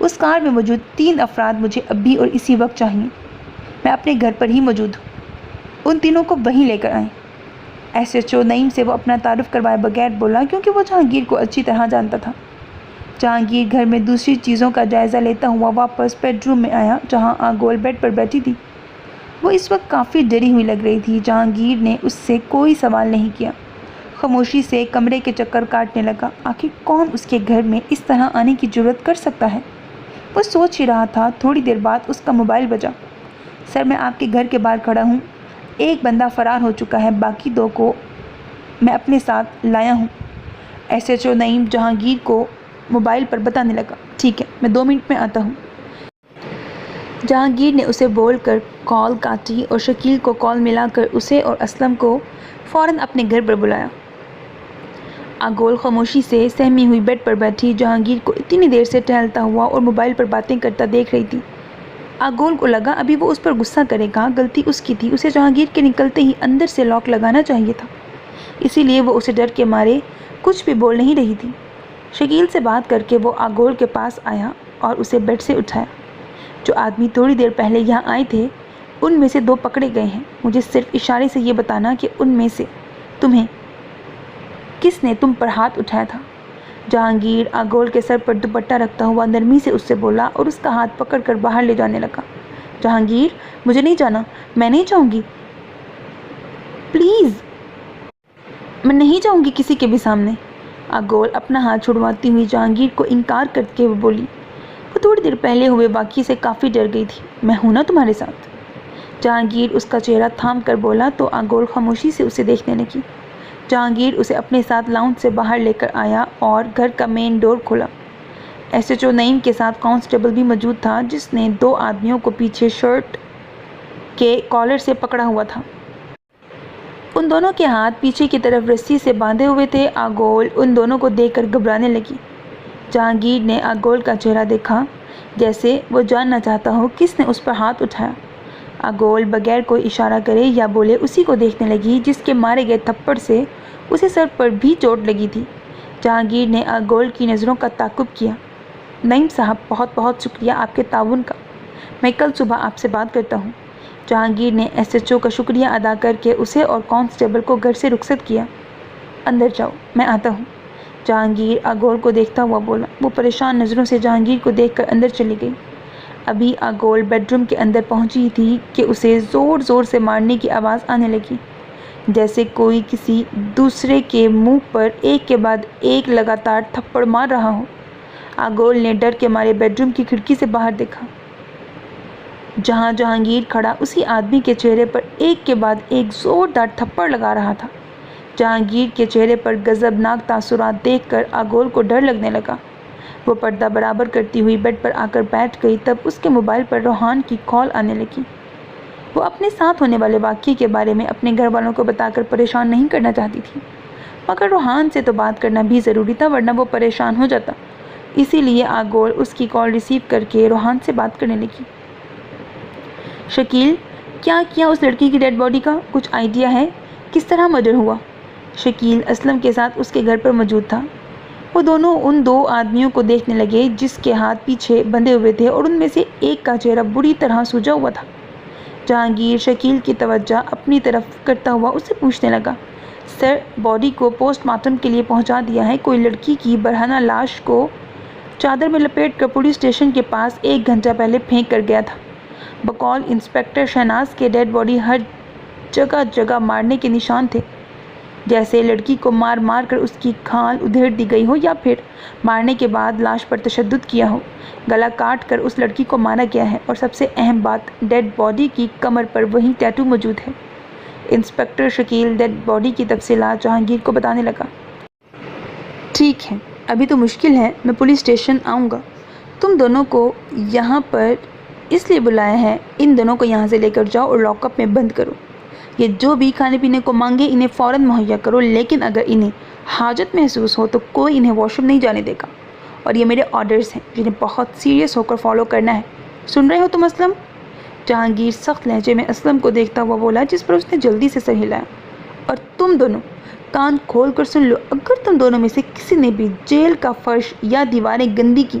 اس کار میں موجود 3 افراد مجھے ابھی اور اسی وقت چاہیے۔ میں اپنے گھر پر ہی موجود ہوں۔ ان تینوں کو وہیں لے کر آئیں۔ SHO نعیم سے وہ اپنا تعارف کروائے بغیر بولا، کیونکہ وہ جہانگیر کو اچھی طرح جانتا تھا۔ جہانگیر گھر میں دوسری چیزوں کا جائزہ لیتا ہوا واپس بیڈ روم میں آیا، جہاں آگول بیڈ پر بیٹھی تھی۔ وہ اس وقت کافی ڈری ہوئی لگ رہی تھی۔ جہانگیر نے اس سے کوئی سوال نہیں کیا، خاموشی سے کمرے کے چکر کاٹنے لگا۔ آخر کون اس کے گھر میں اس طرح آنے کی جرأت کر سکتا ہے؟ وہ سوچ ہی رہا تھا، تھوڑی دیر بعد اس کا موبائل بجا۔ سر، میں آپ کے گھر کے باہر کھڑا ہوں۔ ایک بندہ فرار ہو چکا ہے، باقی 2 کو میں اپنے ساتھ لایا ہوں۔ SHO نعیم جہانگیر کو موبائل پر بتانے لگا۔ ٹھیک ہے، میں 2 منٹ میں آتا ہوں۔ جہانگیر نے اسے بول کر کال کاٹی اور شکیل کو کال ملا کر اسے اور اسلم کو فوراً اپنے گھر پر بلایا۔ آگول خاموشی سے سہمی ہوئی بیڈ پر بیٹھی جہانگیر کو اتنی دیر سے ٹہلتا ہوا اور موبائل پر باتیں کرتا دیکھ رہی تھی۔ آگول کو لگا ابھی وہ اس پر غصہ کرے گا، غلطی اس کی تھی، اسے جہانگیر کے نکلتے ہی اندر سے لاک لگانا چاہیے تھا، اسی لیے وہ اسے ڈر کے مارے کچھ بھی بول نہیں رہی تھی۔ شکیل سے بات کر کے وہ آگول کے پاس آیا اور اسے بیڈ سے اٹھایا۔ جو آدمی تھوڑی دیر پہلے یہاں آئے تھے ان میں سے 2 پکڑے گئے ہیں۔ مجھے صرف اشارے سے یہ بتانا کہ ان میں سے کس نے تم پر ہاتھ اٹھایا تھا؟ جہانگیر آگول کے سر پر دوپٹہ رکھتا ہوا نرمی سے اس سے بولا اور اس کا ہاتھ پکڑ کر باہر لے جانے لگا۔ جہانگیر، مجھے نہیں جانا، میں نہیں جاؤں گی، پلیز، میں نہیں جاؤں گی کسی کے بھی سامنے۔ آگول اپنا ہاتھ چھڑواتی ہوئی جہانگیر کو انکار کرتے ہوئے بولی۔ وہ تھوڑی دیر پہلے ہوئے واقعے سے کافی ڈر گئی تھی۔ میں ہوں نا تمہارے ساتھ؟ جہانگیر اس کا چہرہ تھام کر بولا تو آگول خاموشی سے اسے دیکھنے لگی۔ جہانگیر اسے اپنے ساتھ لاؤنج سے باہر لے کر آیا اور گھر کا مین ڈور کھولا۔ SHO نعیم کے ساتھ کانسٹیبل بھی موجود تھا، جس نے 2 آدمیوں کو پیچھے شرٹ کے کالر سے پکڑا ہوا تھا۔ ان دونوں کے ہاتھ پیچھے کی طرف رسی سے باندھے ہوئے تھے۔ آگول ان دونوں کو دیکھ کر گھبرانے لگی۔ جہانگیر نے آگول کا چہرہ دیکھا، جیسے وہ جاننا چاہتا ہو کس نے اس پر ہاتھ اٹھایا۔ آگول بغیر کوئی اشارہ کرے یا بولے اسی کو دیکھنے لگی جس کے مارے گئے تھپڑ سے اسے سر پر بھی چوٹ لگی تھی۔ جہانگیر نے آگول کی نظروں کا تعاقب کیا۔ نعیم صاحب، بہت بہت شکریہ آپ کے تعاون کا، میں کل صبح آپ سے بات کرتا ہوں۔ جہانگیر نے SHO کا شکریہ ادا کر کے اسے اور کانسٹیبل کو گھر سے رخصت کیا۔ اندر جاؤ، میں آتا ہوں، جہانگیر آگول کو دیکھتا ہوا بولا۔ وہ پریشان نظروں سے جہانگیر کو دیکھ کر اندر چلی گئی۔ ابھی آگول بیڈ روم کے اندر پہنچی تھی کہ اسے زور زور سے مارنے کی آواز آنے لگی، جیسے کوئی کسی دوسرے کے منہ پر ایک کے بعد ایک لگاتار تھپڑ مار رہا ہو۔ آگول نے ڈر کے مارے بیڈ روم کی کھڑکی سے باہر دیکھا۔ جہاں جہانگیر کھڑا اسی آدمی کے چہرے پر ایک کے بعد ایک زوردار تھپڑ لگا رہا تھا۔ جہانگیر کے چہرے پر غضبناک تاثرات دیکھ کر آگول کو ڈر لگنے لگا۔ وہ پردہ برابر کرتی ہوئی بیڈ پر آ کر بیٹھ گئی۔ تب اس کے موبائل پر روحان کی کال آنے لگی۔ وہ اپنے ساتھ ہونے والے واقعے کے بارے میں اپنے گھر والوں کو بتا کر پریشان نہیں کرنا چاہتی تھی، مگر روحان سے تو بات کرنا بھی ضروری تھا، ورنہ وہ پریشان ہو جاتا۔ اسی لیے آگول اس کی کال ریسیو کر کے روحان سے بات کرنے لگی۔ شکیل، کیا کیا اس لڑکی کی ڈیڈ باڈی کا؟ کچھ آئیڈیا ہے؟ کس طرح مرڈر ہوا؟ شکیل اسلم کے ساتھ اس کے گھر پر موجود تھا۔ وہ دونوں ان 2 آدمیوں کو دیکھنے لگے جس کے ہاتھ پیچھے بندھے ہوئے تھے اور ان میں سے ایک کا چہرہ بری طرح سوجا ہوا تھا۔ جہانگیر شکیل کی توجہ اپنی طرف کرتا ہوا اسے پوچھنے لگا، سر، باڈی کو پوسٹ مارٹم کے لیے پہنچا دیا ہے۔ کوئی لڑکی کی برہنہ لاش کو چادر میں لپیٹ کر پولیس اسٹیشن کے پاس 1 گھنٹہ پہلے پھینک کر گیا تھا۔ بقول انسپکٹر شہناز کے ڈیڈ باڈی ہر جگہ جگہ مارنے کے نشان تھے، جیسے لڑکی کو مار مار کر اس کی کھال ادھیڑ دی گئی ہو یا پھر مارنے کے بعد لاش پر تشدد کیا ہو۔ گلا کاٹ کر اس لڑکی کو مارا گیا ہے، اور سب سے اہم بات، ڈیڈ باڈی کی کمر پر وہی ٹیٹو موجود ہے۔ انسپکٹر شکیل ڈیڈ باڈی کی تفصیلات جہانگیر کو بتانے لگا۔ ٹھیک ہے، ابھی تو مشکل ہے، میں پولیس اسٹیشن آؤں گا۔ تم دونوں کو یہاں پر اس لیے بلایا ہے، ان دونوں کو یہاں سے لے کر جاؤ اور لاک اپ میں بند کرو۔ یہ جو بھی کھانے پینے کو مانگے انہیں فوراً مہیا کرو، لیکن اگر انہیں حاجت محسوس ہو تو کوئی انہیں واش روم نہیں جانے دے گا، اور یہ میرے آرڈرز ہیں جنہیں بہت سیریس ہو کر فالو کرنا ہے۔ سن رہے ہو تم اسلم؟ جہانگیر سخت لہجے میں اسلم کو دیکھتا ہوا بولا، جس پر اس نے جلدی سے سر ہلایا۔ اور تم دونوں کان کھول کر سن لو، اگر تم دونوں میں سے کسی نے بھی جیل کا فرش یا دیواریں گندی کی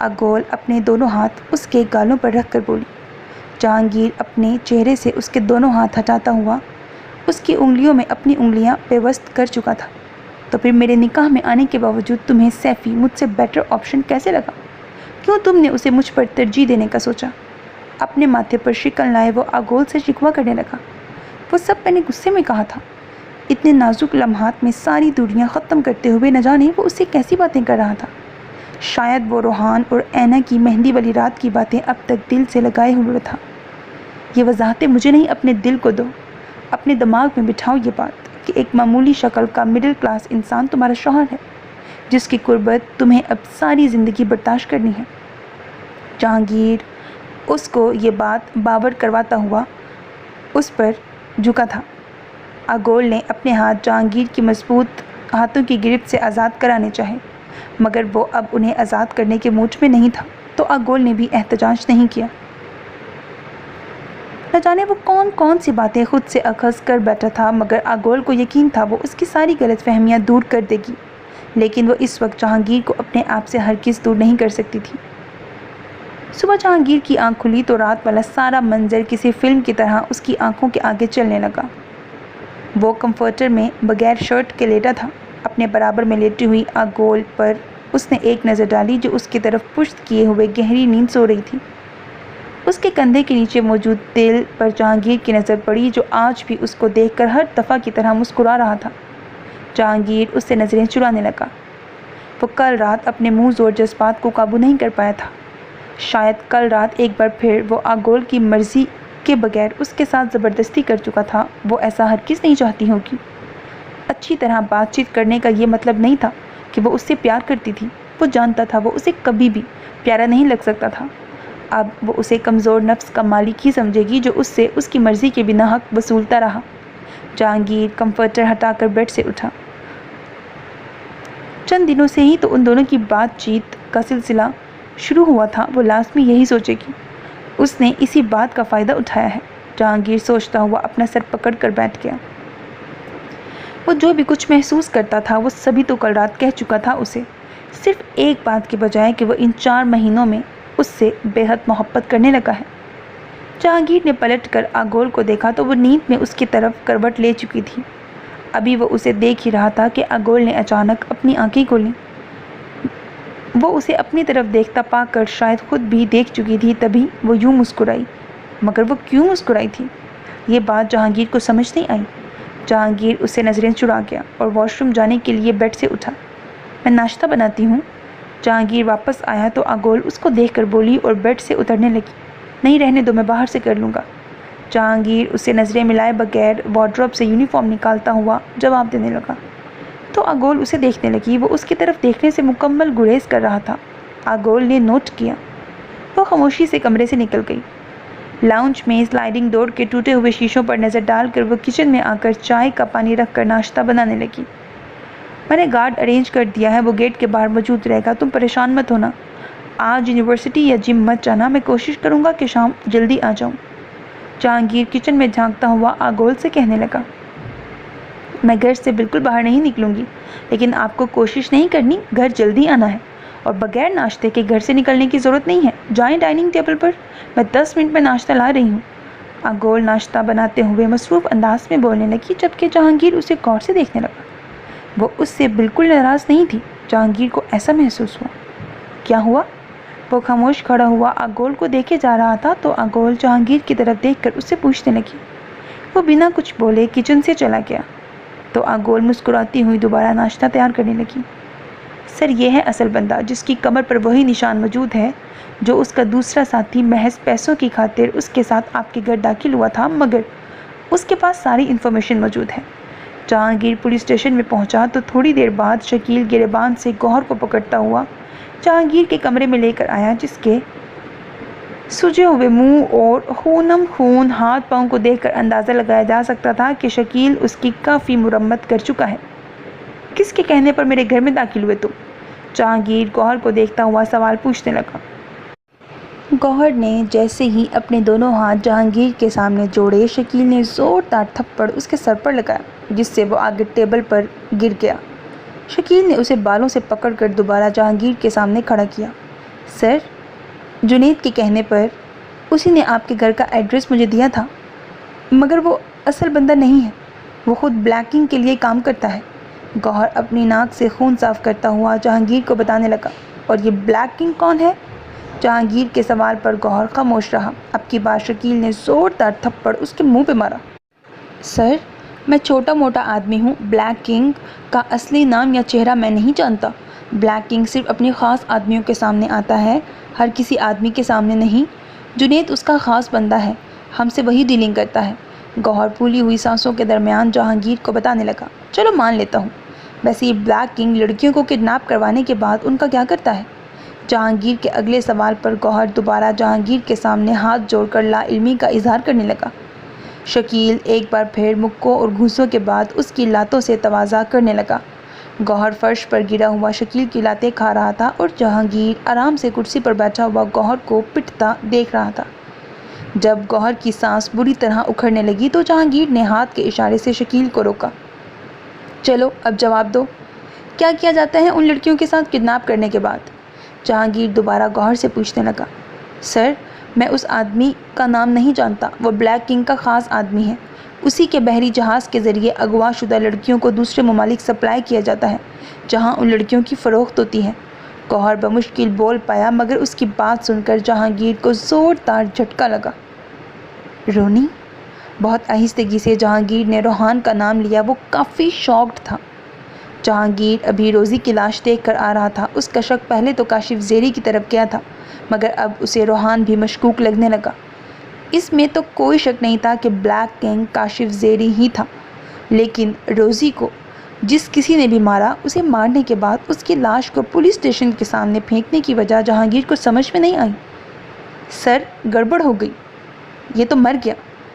اگول اپنے دونوں ہاتھ اس کے گالوں پر رکھ کر بولی۔ جہانگیر اپنے چہرے سے اس کے دونوں ہاتھ ہٹاتا ہوا اس کی انگلیوں میں اپنی انگلیاں پیوست کر چکا تھا۔ تو پھر میرے نکاح میں آنے کے باوجود تمہیں سیفی مجھ سے بیٹر آپشن کیسے لگا؟ کیوں تم نے اسے مجھ پر ترجیح دینے کا سوچا؟ اپنے ماتھے پر شکن لائے وہ اگول سے شکوہ کرنے لگا۔ وہ سب میں نے غصے میں کہا تھا۔ اتنے نازک لمحات میں ساری دوریاں ختم کرتے ہوئے نہ جانے وہ اس سے کیسی باتیں کر رہا تھا۔ شاید وہ روحان اور اینا کی مہندی والی رات کی باتیں اب تک دل سے لگائے ہوئے تھا۔ یہ وضاحتیں مجھے نہیں، اپنے دل کو دو۔ اپنے دماغ میں بٹھاؤ یہ بات کہ ایک معمولی شکل کا مڈل کلاس انسان تمہارا شوہر ہے جس کی قربت تمہیں اب ساری زندگی برداشت کرنی ہے۔ جہانگیر اس کو یہ بات باور کرواتا ہوا اس پر جھکا تھا۔ اگول نے اپنے ہاتھ جہانگیر کی مضبوط ہاتھوں کی گرفت سے آزاد کرانے چاہے، مگر وہ اب انہیں آزاد کرنے کے موڈ میں نہیں تھا، تو اگول نے بھی احتجاج نہیں کیا۔ نہ جانے وہ کون کون سی باتیں خود سے اخذ کر بیٹھا تھا، مگر اگول کو یقین تھا وہ اس کی ساری غلط فہمیاں دور کر دے گی، لیکن وہ اس وقت جہانگیر کو اپنے آپ سے ہرگز دور نہیں کر سکتی تھی۔ صبح جہانگیر کی آنکھ کھلی تو رات والا سارا منظر کسی فلم کی طرح اس کی آنکھوں کے آگے چلنے لگا۔ وہ کمفرٹر میں بغیر شرٹ کے لیٹا تھا۔ اپنے برابر میں لیٹی ہوئی اگول پر اس نے ایک نظر ڈالی جو اس کی طرف پشت کیے ہوئے گہری نیند سو رہی تھی۔ اس کے کندھے کے نیچے موجود دل پر جہانگیر کی نظر پڑی جو آج بھی اس کو دیکھ کر ہر دفعہ کی طرح مسکرا رہا تھا۔ جہانگیر اس سے نظریں چرانے لگا۔ وہ کل رات اپنے منہ زور جذبات کو قابو نہیں کر پایا تھا۔ شاید کل رات ایک بار پھر وہ اگول کی مرضی کے بغیر اس کے ساتھ زبردستی کر چکا تھا۔ وہ ایسا ہرگز نہیں چاہتی ہوگی۔ اچھی طرح بات چیت کرنے کا یہ مطلب نہیں تھا کہ وہ اس سے پیار کرتی تھی۔ وہ جانتا تھا وہ اسے کبھی بھی پیارا نہیں لگ سکتا تھا۔ اب وہ اسے کمزور نفس کا مالک ہی سمجھے گی جو اس سے اس کی مرضی کے بنا حق وصولتا رہا۔ جہانگیر کمفرٹر ہٹا کر بیڈ سے اٹھا۔ چند دنوں سے ہی تو ان دونوں کی بات چیت کا سلسلہ شروع ہوا تھا، وہ لازمی یہی سوچے گی۔ اس نے اسی بات کا فائدہ اٹھایا ہے۔ جہانگیر سوچتا ہوا اپنا سر پکڑ کر بیٹھ گیا۔ وہ جو بھی کچھ محسوس کرتا تھا وہ سبھی تو کل رات کہہ چکا تھا اسے، صرف ایک بات کے بجائے کہ وہ ان 4 مہینوں میں اس سے بے حد محبت کرنے لگا ہے۔ جہانگیر نے پلٹ کر اگول کو دیکھا تو وہ نیند میں اس کی طرف کروٹ لے چکی تھی۔ ابھی وہ اسے دیکھ ہی رہا تھا کہ اگول نے اچانک اپنی آنکھیں کھولیں۔ وہ اسے اپنی طرف دیکھتا پا کر شاید خود بھی دیکھ چکی تھی، تبھی وہ یوں مسکرائی۔ مگر وہ کیوں مسکرائی تھی؟ یہ بات جہانگیر کو سمجھ نہیں آئی۔ جہانگیر اس سے نظریں چرا گیا اور واش روم جانے کے لیے بیڈ سے اٹھا۔ میں ناشتہ بناتی ہوں۔ جہانگیر واپس آیا تو اگول اس کو دیکھ کر بولی اور بیڈ سے اترنے لگی۔ نہیں، رہنے دو، میں باہر سے کر لوں گا۔ جہانگیر اسے نظریں ملائے بغیر وارڈروب سے یونیفارم نکالتا ہوا جواب دینے لگا تو اگول اسے دیکھنے لگی۔ وہ اس کی طرف دیکھنے سے مکمل گریز کر رہا تھا۔ اگول نے نوٹ کیا۔ وہ خاموشی سے کمرے سے نکل گئی۔ لاؤنج میں سلائڈنگ ڈور کے ٹوٹے ہوئے شیشوں پر نظر ڈال کر وہ کچن میں آ کر چائے کا پانی رکھ کر ناشتہ بنانے لگی۔ میں نے گارڈ ارینج کر دیا ہے، وہ گیٹ کے باہر موجود رہے گا، تم پریشان مت ہونا۔ آج یونیورسٹی یا جم مت جانا، میں کوشش کروں گا کہ شام جلدی آ جاؤں۔ جہانگیر کچن میں جھانکتا ہوا اگول سے کہنے لگا۔ میں گھر سے بالکل باہر نہیں نکلوں گی، لیکن آپ کو کوشش نہیں کرنی، گھر جلدی آنا ہے اور بغیر ناشتے کے گھر سے نکلنے کی ضرورت نہیں ہے۔ جائیں ڈائننگ ٹیبل پر، میں 10 منٹ میں ناشتہ لا رہی ہوں۔ اگول ناشتہ بناتے ہوئے مصروف انداز میں بولنے لگی، جبکہ جہانگیر اسے غور سے دیکھنے لگا۔ وہ اس سے بالکل ناراض نہیں تھی۔ جہانگیر کو ایسا محسوس ہوا۔ کیا ہوا؟ وہ خاموش کھڑا ہوا اگول کو دیکھے جا رہا تھا تو اگول جہانگیر کی طرف دیکھ کر اس سے پوچھنے لگی۔ وہ بنا کچھ بولے کچن سے چلا گیا تو اگول مسکراتی ہوئی دوبارہ ناشتہ تیار کرنے لگی۔ سر، یہ ہے اصل بندہ جس کی کمر پر وہی نشان موجود ہے جو اس کا دوسرا ساتھی محض پیسوں کی خاطر اس کے ساتھ آپ کے گھر داخل ہوا تھا، مگر اس کے پاس ساری انفارمیشن موجود ہے۔ جہانگیر پولیس اسٹیشن میں پہنچا تو تھوڑی دیر بعد شکیل گریبان سے گوہر کو پکڑتا ہوا جہانگیر کے کمرے میں لے کر آیا، جس کے سجے ہوئے منہ اور خونم خون ہاتھ پاؤں کو دیکھ کر اندازہ لگایا جا سکتا تھا کہ شکیل اس کی کافی مرمت کر چکا ہے۔ کس کے کہنے پر میرے گھر میں داخل ہوئے تم؟ جہانگیر گوہر کو دیکھتا ہوا سوال پوچھنے لگا۔ گوہر نے جیسے ہی اپنے دونوں ہاتھ جہانگیر کے سامنے جوڑے، شکیل نے زوردار تھپڑ اس کے سر پر لگایا جس سے وہ آگے ٹیبل پر گر گیا۔ شکیل نے اسے بالوں سے پکڑ کر دوبارہ جہانگیر کے سامنے کھڑا کیا۔ سر، جنید کے کہنے پر اسی نے آپ کے گھر کا ایڈریس مجھے دیا تھا، مگر وہ اصل بندہ نہیں ہے، وہ خود بلیکنگ کے لیے کام کرتا ہے۔ گوہر اپنی ناک سے خون صاف کرتا ہوا جہانگیر کو بتانے لگا۔ اور یہ بلیکنگ کون ہے؟ جہانگیر کے سوال پر گوہر خاموش رہا۔ اب کی بار شکیل نے زوردار تھپڑ اس کے منہ پہ مارا۔ سر، میں چھوٹا موٹا آدمی ہوں، بلیک کنگ کا اصلی نام یا چہرہ میں نہیں جانتا۔ بلیک کنگ صرف اپنے خاص آدمیوں کے سامنے آتا ہے، ہر کسی آدمی کے سامنے نہیں۔ جنید اس کا خاص بندہ ہے، ہم سے وہی ڈیلنگ کرتا ہے۔ گوہر پھولی ہوئی سانسوں کے درمیان جہانگیر کو بتانے لگا۔ چلو مان لیتا ہوں، ویسے یہ بلیک کنگ لڑکیوں کو کڈنیپ کروانے کے بعد ان کا کیا کرتا ہے؟ جہانگیر کے اگلے سوال پر گوہر دوبارہ جہانگیر کے سامنے ہاتھ جوڑ کر لا علمی کا اظہار کرنے لگا۔ شکیل ایک بار پھر مکوں اور گھوسوں کے بعد اس کی لاتوں سے تواضع کرنے لگا۔ گوہر فرش پر گرا ہوا شکیل کی لاتیں کھا رہا تھا اور جہانگیر آرام سے کرسی پر بیٹھا ہوا گوہر کو پٹتا دیکھ رہا تھا۔ جب گوہر کی سانس بری طرح اکھڑنے لگی تو جہانگیر نے ہاتھ کے اشارے سے شکیل کو روکا۔ چلو اب جواب دو، کیا کیا جاتا ہے ان لڑکیوں کے ساتھ کڈنیپ کرنے کے بعد؟ جہانگیر دوبارہ گوہر سے پوچھنے لگا۔ سر، میں اس آدمی کا نام نہیں جانتا، وہ بلیک کنگ کا خاص آدمی ہے، اسی کے بحری جہاز کے ذریعے اغوا شدہ لڑکیوں کو دوسرے ممالک سپلائی کیا جاتا ہے جہاں ان لڑکیوں کی فروخت ہوتی ہے۔ گوہر بمشکل بول پایا، مگر اس کی بات سن کر جہانگیر کو زوردار جھٹکا لگا۔ رونی؟ بہت آہستگی سے جہانگیر نے روحان کا نام لیا۔ وہ کافی شاکڈ تھا۔ جہانگیر ابھی روزی کی لاش دیکھ کر آ رہا تھا۔ اس کا شک پہلے تو کاشف زیری کی طرف گیا تھا، مگر اب اسے روحان بھی مشکوک لگنے لگا۔ اس میں تو کوئی شک نہیں تھا کہ بلیک کنگ کاشف زیری ہی تھا، لیکن روزی کو جس کسی نے بھی مارا، اسے مارنے کے بعد اس کی لاش کو پولیس اسٹیشن کے سامنے پھینکنے کی وجہ جہانگیر کو سمجھ میں نہیں آئی۔ سر، گڑبڑ ہو گئی، یہ تو مر گیا۔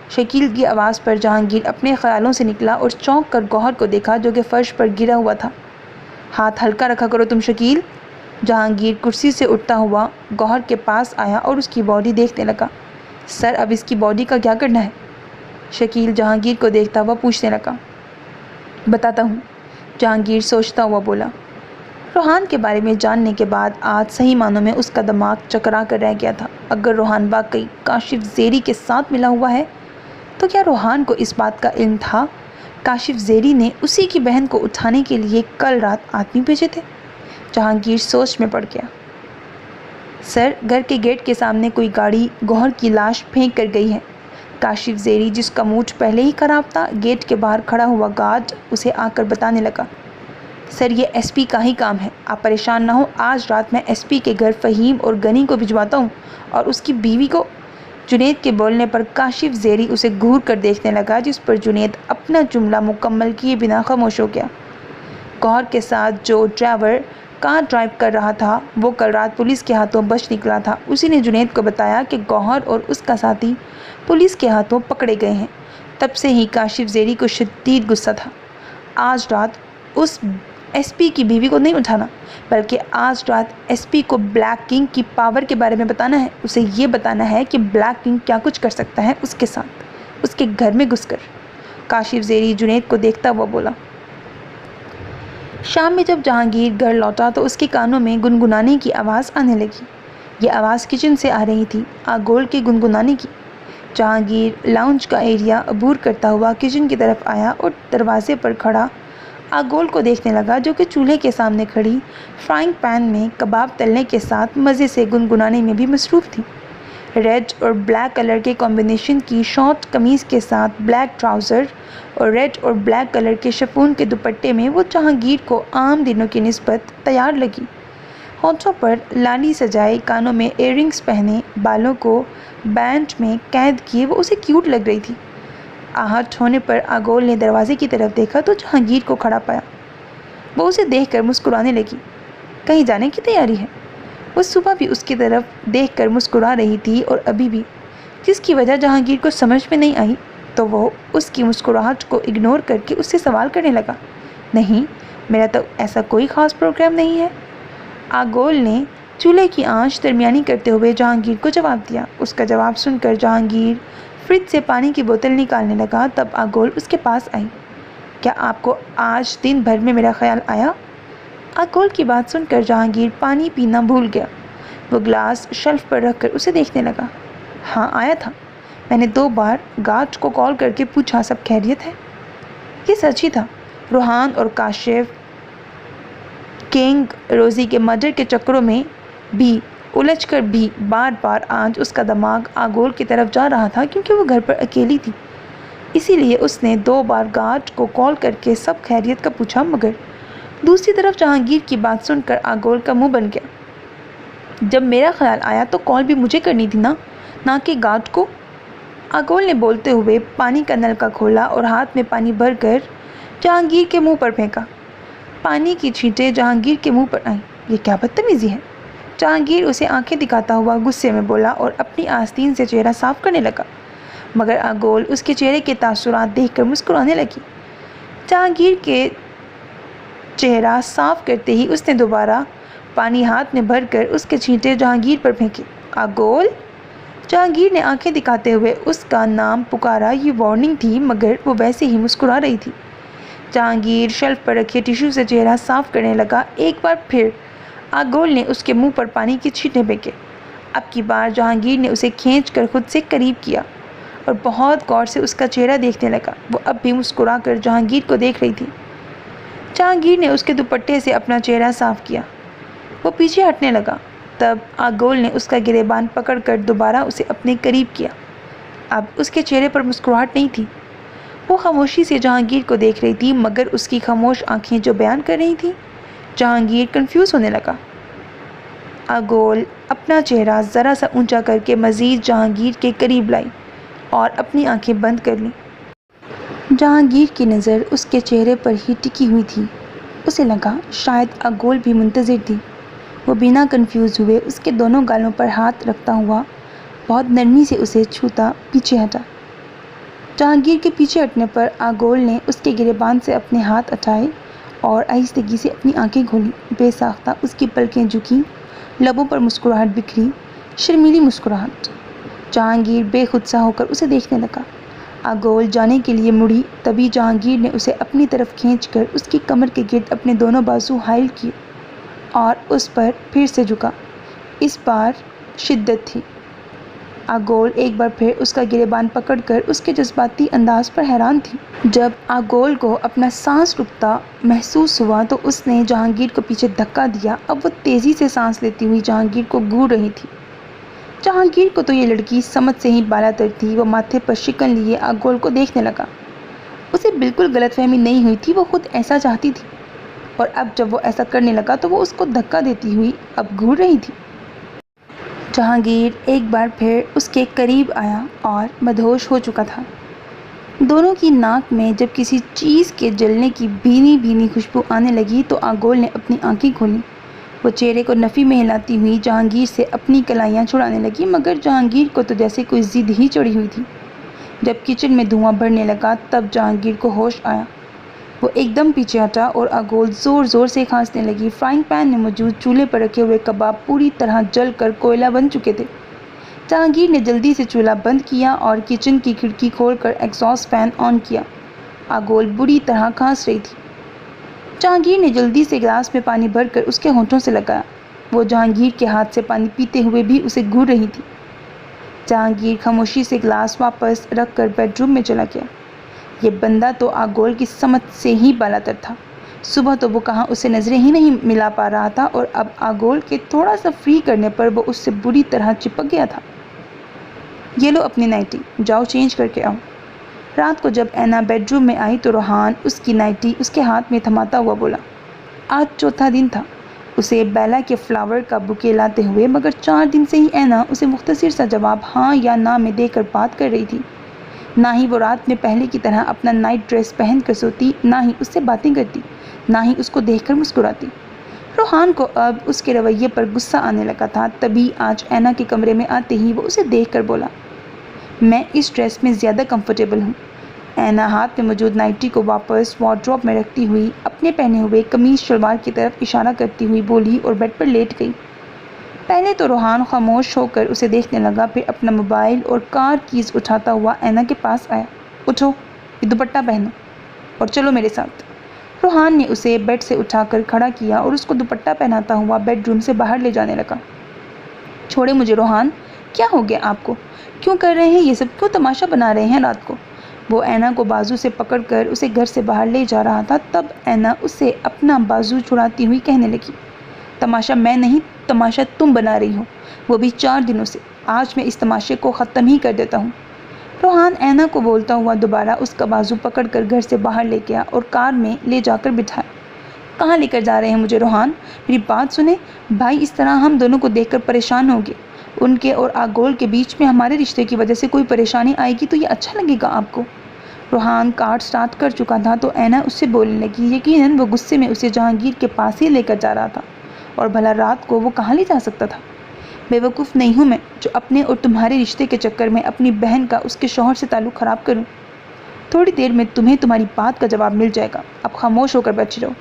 شکیل کی آواز پر جہانگیر اپنے خیالوں سے نکلا اور چونک کر گوہر کو دیکھا جو کہ فرش پر گرا ہوا تھا۔ ہاتھ ہلکا رکھا کرو تم شکیل۔ جہانگیر کرسی سے اٹھتا ہوا گوہر کے پاس آیا اور اس کی باڈی دیکھنے لگا۔ سر، اب اس کی باڈی کا کیا کرنا ہے؟ شکیل جہانگیر کو دیکھتا ہوا پوچھنے لگا۔ بتاتا ہوں، جہانگیر سوچتا ہوا بولا۔ روحان کے بارے میں جاننے کے بعد آج صحیح معنوں میں اس کا دماغ چکرا کر رہ گیا تھا۔ اگر روحان واقعی کاشف زیری کے ساتھ ملا ہوا ہے تو کیا روحان کو اس بات کا علم تھا کاشف زیری نے اسی کی بہن کو اٹھانے کے لیے کل رات آدمی بھیجے تھے؟ جہانگیر سوچ میں پڑ گیا۔ سر، گھر کے گیٹ کے سامنے کوئی گاڑی گوہر کی لاش پھینک کر گئی ہے۔ کاشف زیری، جس کا موڈ پہلے ہی خراب تھا، گیٹ کے باہر کھڑا ہوا گارڈ اسے آ کر بتانے لگا۔ سر، یہ ایس پی کا ہی کام ہے، آپ پریشان نہ ہو، آج رات میں ایس پی کے گھر فہیم اور گنی کو بھجواتا ہوں اور اس کی بیوی کو۔ جنید کے بولنے پر کاشف زیری اسے گھور کر دیکھنے لگا، جس پر جنید اپنا جملہ مکمل کیے بنا خاموش ہو گیا۔ گوہر کے ساتھ جو ڈرائیور کار ڈرائیو کر رہا تھا وہ کل رات پولیس کے ہاتھوں بچ نکلا تھا۔ اسی نے جنید کو بتایا کہ گوہر اور اس کا ساتھی پولیس کے ہاتھوں پکڑے گئے ہیں۔ تب سے ہی کاشف زیری کو شدید غصہ تھا۔ آج رات اس ایس پی کی بیوی کو نہیں اٹھانا، بلکہ آج رات ایس پی کو بلیک کنگ کی پاور کے بارے میں بتانا ہے۔ اسے یہ بتانا ہے کہ بلیک کنگ کیا کچھ کر سکتا ہے اس کے ساتھ، اس کے گھر میں گھس کر۔ کاشف زیری جنید کو دیکھتا ہوا بولا۔ شام میں جب جہانگیر گھر لوٹا تو اس کے کانوں میں گنگنانے کی آواز آنے لگی۔ یہ آواز کچن سے آ رہی تھی، آگول کے گنگنانے کی۔ جہانگیر لاؤنج کا ایریا عبور کرتا ہوا کچن کی طرف آیا اور دروازے پر کھڑا آگول کو دیکھنے لگا، جو کہ چولہے کے سامنے کھڑی فرائنگ پین میں کباب تلنے کے ساتھ مزے سے گنگنانے میں بھی مصروف تھی۔ ریڈ اور بلیک کلر کے کمبینیشن کی شارٹ قمیض کے ساتھ بلیک ٹراؤزر اور ریڈ اور بلیک کلر کے شفون کے دوپٹے میں وہ جہانگیر کو عام دنوں کی نسبت تیار لگی۔ ہونٹوں پر لالی سجائے، کانوں میں ایئر رنگز پہنے، بالوں کو بینڈ میں قید کیے وہ اسے کیوٹ لگ رہی تھی۔ آہٹ ہونے پر آگول نے دروازے کی طرف دیکھا تو جہانگیر کو کھڑا پایا۔ وہ اسے دیکھ کر مسکرانے لگی۔ کہیں جانے کی تیاری ہے؟ وہ صبح بھی اس کی طرف دیکھ کر مسکرا رہی تھی اور ابھی بھی، جس کی وجہ جہانگیر کو سمجھ میں نہیں آئی، تو وہ اس کی مسکراہٹ کو اگنور کر کے اس سے سوال کرنے لگا۔ نہیں، میرا تو ایسا کوئی خاص پروگرام نہیں ہے، آگول نے چولہے کی آنچ درمیانی کرتے ہوئے جہانگیر کو جواب دیا۔ اس کا جواب سن کر جہانگیر فریج سے پانی کی بوتل نکالنے لگا، تب آگول اس کے پاس آئی۔ کیا آپ کو آج دن بھر میں میرا خیال آیا؟ آگول کی بات سن کر جہانگیر پانی پینا بھول گیا۔ وہ گلاس شیلف پر رکھ کر اسے دیکھنے لگا۔ ہاں آیا تھا، میں نے 2 بار گارڈ کو کال کر کے پوچھا سب خیریت ہے۔ یہ سچ ہی تھا۔ روحان اور کاشف کنگ روزی کے مرڈر کے چکروں میں بھی الجھ کر بھی بار بار آج اس کا دماغ آگول کی طرف جا رہا تھا، کیونکہ وہ گھر پر اکیلی تھی۔ اسی لیے اس نے 2 بار گارڈ کو کال کر کے سب خیریت کا پوچھا، مگر دوسری طرف جہانگیر کی بات سن کر آگول کا منہ بن گیا۔ جب میرا خیال آیا تو کال بھی مجھے کرنی تھی نہ کہ گارڈ کو۔ آگول نے بولتے ہوئے پانی کا نلکا کھولا اور ہاتھ میں پانی بھر کر جہانگیر کے منہ پر پھینکا۔ پانی کی چھینٹیں جہانگیر کے منہ پر آئیں۔ یہ کیا بدتمیزی ہے؟ جہانگیر اسے آنکھیں دکھاتا ہوا غصے میں بولا اور اپنی آستین سے چہرہ صاف کرنے لگا، مگر آگول اس کے چہرے کے تاثرات دیکھ کر مسکرانے لگی۔ جہانگیر کے چہرہ صاف کرتے ہی اس نے دوبارہ پانی ہاتھ میں بھر کر اس کے چھینٹے جہانگیر پر پھینکے۔ آگول! جہانگیر نے آنکھیں دکھاتے ہوئے اس کا نام پکارا۔ یہ وارننگ تھی، مگر وہ ویسے ہی مسکرا رہی تھی۔ جہانگیر شیلف پر رکھے ٹیشو سے چہرہ صاف کرنے لگا۔ ایک بار پھر آگول نے اس کے منہ پر پانی کی چھینٹیں پھینکے۔ اب کی بار جہانگیر نے اسے کھینچ کر خود سے قریب کیا اور بہت غور سے اس کا چہرہ دیکھنے لگا۔ وہ اب بھی مسکرا کر جہانگیر کو دیکھ رہی تھی۔ جہانگیر نے اس کے دوپٹے سے اپنا چہرہ صاف کیا۔ وہ پیچھے ہٹنے لگا۔ تب آگول نے اس کا گریبان پکڑ کر دوبارہ اسے اپنے قریب کیا۔ اب اس کے چہرے پر مسکراہٹ نہیں تھی۔ وہ خاموشی سے جہانگیر کو دیکھ رہی تھی، مگر اس کی خاموش آنکھیں جو بیان کر رہی تھیں۔ جہانگیر کنفیوز ہونے لگا۔ آگول اپنا چہرہ ذرا سا اونچا کر کے مزید جہانگیر کے قریب لائی اور اپنی آنکھیں بند کر لیں۔ جہانگیر کی نظر اس کے چہرے پر ہی ٹکی ہوئی تھی۔ اسے لگا شاید آگول بھی منتظر تھی۔ وہ بنا کنفیوز ہوئے اس کے دونوں گالوں پر ہاتھ رکھتا ہوا بہت نرمی سے اسے چھوتا پیچھے ہٹا۔ جہانگیر کے پیچھے ہٹنے پر آگول نے اس کے گریبان سے اپنے ہاتھ اٹھائے اور آہستگی سے اپنی آنکھیں کھولیں۔ بے ساختہ اس کی پلکیں جھکیں، لبوں پر مسکراہٹ بکھری، شرمیلی مسکراہٹ۔ جہانگیر بے خود سا ہو کر اسے دیکھنے لگا۔ آگول جانے کے لیے مڑی، تبھی جہانگیر نے اسے اپنی طرف کھینچ کر اس کی کمر کے گرد اپنے دونوں بازو حائل کیے اور اس پر پھر سے جھکا۔ اس بار شدت تھی۔ آگول ایک بار پھر اس کا گریبان پکڑ کر اس کے جذباتی انداز پر حیران تھی۔ جب آگول کو اپنا سانس رکتا محسوس ہوا تو اس نے جہانگیر کو پیچھے دھکا دیا۔ اب وہ تیزی سے سانس لیتی ہوئی جہانگیر کو گھور رہی تھی۔ جہانگیر کو تو یہ لڑکی سمجھ سے ہی بالا تر تھی۔ وہ ماتھے پر شکن لیے آگول کو دیکھنے لگا۔ اسے بالکل غلط فہمی نہیں ہوئی تھی، وہ خود ایسا چاہتی تھی، اور اب جب وہ ایسا کرنے لگا تو وہ اس کو دھکا دیتی ہوئی اب گھور رہی تھی۔ جہانگیر ایک بار پھر اس کے قریب آیا اور مدہوش ہو چکا تھا۔ دونوں کی ناک میں جب کسی چیز کے جلنے کی بھینی بھینی خوشبو آنے لگی تو آگول نے اپنی آنکھیں کھولیں۔ وہ چہرے کو نفی میں ہلاتی ہوئی جہانگیر سے اپنی کلائیاں چھڑانے لگی، مگر جہانگیر کو تو جیسے کوئی ضد ہی چڑھی ہوئی تھی۔ جب کچن میں دھواں بڑھنے لگا تب جہانگیر کو ہوش آیا۔ وہ ایک دم پیچھے ہٹا اور آگول زور زور سے کھانسنے لگی۔ فرائنگ پین میں موجود چولہے پر رکھے ہوئے کباب پوری طرح جل کر کوئلہ بن چکے تھے۔ جہانگیر نے جلدی سے چولہا بند کیا اور کچن کی کھڑکی کھول کر ایگزاسٹ فین آن کیا۔ آگول بری طرح کھانس رہی تھی۔ جہانگیر نے جلدی سے گلاس میں پانی بھر کر اس کے ہونٹوں سے لگایا۔ وہ جہانگیر کے ہاتھ سے پانی پیتے ہوئے بھی اسے گھور رہی تھی۔ جہانگیر خاموشی سے گلاس واپس رکھ کر بیڈ روم میں چلا گیا۔ یہ بندہ تو آگول کی سمجھ سے ہی بالاتر تھا۔ صبح تو وہ کہاں اسے نظریں ہی نہیں ملا پا رہا تھا، اور اب آگول کے تھوڑا سا فری کرنے پر وہ اس سے بری طرح چپک گیا تھا۔ یہ لو اپنی نائٹی، جاؤ چینج کر کے آؤ۔ رات کو جب اینا بیڈ روم میں آئی تو روحان اس کی نائٹی اس کے ہاتھ میں تھماتا ہوا بولا۔ آج چوتھا دن تھا اسے بیلا کے فلاور کا بوکے لاتے ہوئے، مگر 4 دن سے ہی اینا اسے مختصر سا جواب ہاں یا نہ میں دے کر بات کر رہی تھی۔ نہ ہی وہ رات میں پہلے کی طرح اپنا نائٹ ڈریس پہن کر سوتی، نہ ہی اس سے باتیں کرتی، نہ ہی اس کو دیکھ کر مسکراتی۔ روحان کو اب اس کے رویے پر غصہ آنے لگا تھا۔ تبھی آج اینا کے کمرے میں آتے ہی وہ اسے دیکھ کر بولا، میں اس ڈریس میں زیادہ کمفرٹیبل ہوں۔ اینا ہاتھ میں موجود نائٹی کو واپس وارڈروب میں رکھتی ہوئی اپنے پہنے ہوئے قمیض شلوار کی طرف اشارہ کرتی ہوئی بولی اور بیڈ پر لیٹ گئی۔ پہلے تو روحان خاموش ہو کر اسے دیکھنے لگا، پھر اپنا موبائل اور کار کیز اٹھاتا ہوا اینا کے پاس آیا۔ اٹھو، یہ دوپٹہ پہنو اور چلو میرے ساتھ۔ روحان نے اسے بیڈ سے اٹھا کر کھڑا کیا اور اس کو دوپٹہ پہناتا ہوا بیڈ روم سے باہر لے جانے لگا۔ چھوڑے مجھے روحان، کیا ہو گیا آپ کو؟ کیوں کر رہے ہیں یہ سب؟ کیوں تماشا بنا رہے ہیں رات کو؟ وہ اینا کو بازو سے پکڑ کر اسے گھر سے باہر لے جا رہا تھا، تب اینا اسے اپنا بازو چھڑاتی ہوئی کہنے لگی، تماشا میں نہیں، تماشا تم بنا رہی ہو، وہ بھی 4 دنوں سے۔ آج میں اس تماشے کو ختم ہی کر دیتا ہوں۔ روحان اینا کو بولتا ہوا دوبارہ اس کا بازو پکڑ کر گھر سے باہر لے گیا اور کار میں لے جا کر بٹھایا۔ کہاں لے کر جا رہے ہیں مجھے روحان؟ میری بات سنیں، بھائی اس طرح ہم دونوں کو دیکھ کر پریشان ہوں گے۔ ان کے اور آگول کے بیچ میں ہمارے رشتے کی وجہ سے کوئی پریشانی آئے گی تو یہ اچھا لگے گا آپ کو؟ روحان کار سٹارٹ کر چکا تھا تو اینا اس سے بولنے لگی۔ یقیناً وہ غصے میں اسے جہانگیر کے پاس ہی لے کر جا رہا تھا، اور بھلا رات کو وہ کہاں لے جا سکتا تھا؟ بے وقوف نہیں ہوں میں جو اپنے اور تمہارے رشتے کے چکر میں اپنی بہن کا اس کے شوہر سے تعلق خراب کروں۔ تھوڑی دیر میں تمہیں تمہاری بات کا جواب مل جائے گا، اب خاموش ہو کر بیٹھے رہو۔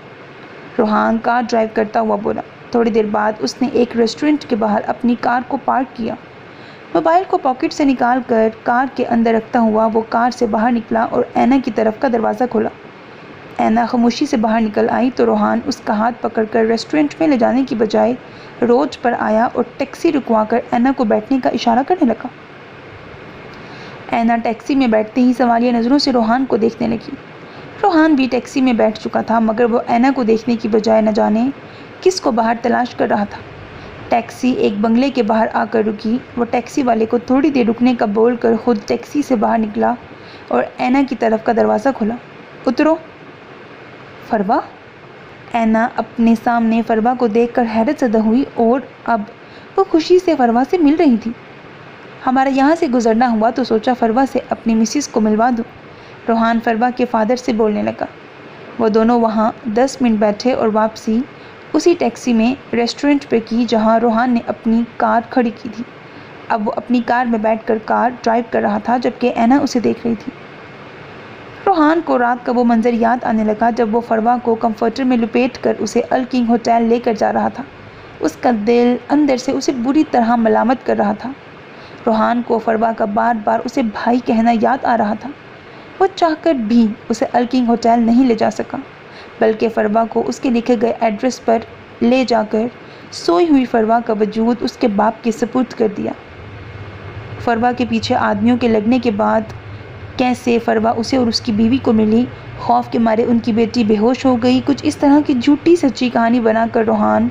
روحان کار ڈرائیو کرتا ہوا بولا۔ تھوڑی دیر بعد اس نے ایک ریسٹورنٹ کے باہر اپنی کار کو پارک کیا۔ موبائل کو پاکٹ سے نکال کر کار کے اندر رکھتا ہوا وہ کار سے باہر نکلا اور اینا کی طرف کا دروازہ کھولا۔ اینا خاموشی سے باہر نکل آئی تو روحان اس کا ہاتھ پکڑ کر ریسٹورنٹ میں لے جانے کی بجائے روڈ پر آیا اور ٹیکسی رکوا کر اینا کو بیٹھنے کا اشارہ کرنے لگا۔ اینا ٹیکسی میں بیٹھتے ہی سوالیہ نظروں سے روحان کو دیکھنے لگی۔ روحان بھی ٹیکسی میں بیٹھ چکا تھا، مگر وہ اینا کو دیکھنے کی بجائے نہ جانے کس کو باہر تلاش کر رہا تھا۔ ٹیکسی ایک بنگلے کے باہر آ کر رکی۔ وہ ٹیکسی والے کو تھوڑی دیر رکنے کا بول کر خود ٹیکسی سے باہر نکلا اور اینا کی طرف کا دروازہ کھولا۔ اترو۔ فروا؟ اینا اپنے سامنے فروا کو دیکھ کر حیرت زدہ ہوئی اور اب وہ خوشی سے فروا سے مل رہی تھی۔ ہمارا یہاں سے گزرنا ہوا تو سوچا فروا سے اپنی مسز کو ملوا دوں، روحان فروا کے فادر سے بولنے لگا۔ وہ دونوں وہاں 10 منٹ بیٹھے اور واپسی اسی ٹیکسی میں ریسٹورنٹ پہ کی جہاں روحان نے اپنی کار کھڑی کی تھی۔ اب وہ اپنی کار میں بیٹھ کر کار ڈرائیو کر رہا تھا جبکہ اینا اسے دیکھ رہی تھی۔ روحان کو رات کا وہ منظر یاد آنے لگا جب وہ فروا کو کمفرٹر میں لپیٹ کر اسے الکنگ ہوٹل لے کر جا رہا تھا۔ اس کا دل اندر سے اسے بری طرح ملامت کر رہا تھا۔ روحان کو فروا کا بار بار اسے بھائی کہنا یاد آ رہا تھا۔ وہ چاہ کر بھی اسے الکنگ ہوٹل نہیں لے جا سکا، بلکہ فروا کو اس کے لکھے گئے ایڈریس پر لے جا کر سوئی ہوئی فروا کا وجود اس کے باپ کے سپرد کر دیا۔ فروا کے پیچھے آدمیوں کے لگنے کے بعد کیسے فروا اسے اور اس کی بیوی کو ملی، خوف کے مارے ان کی بیٹی بے ہوش ہو گئی، کچھ اس طرح کی جھوٹی سچی کہانی بنا کر روحان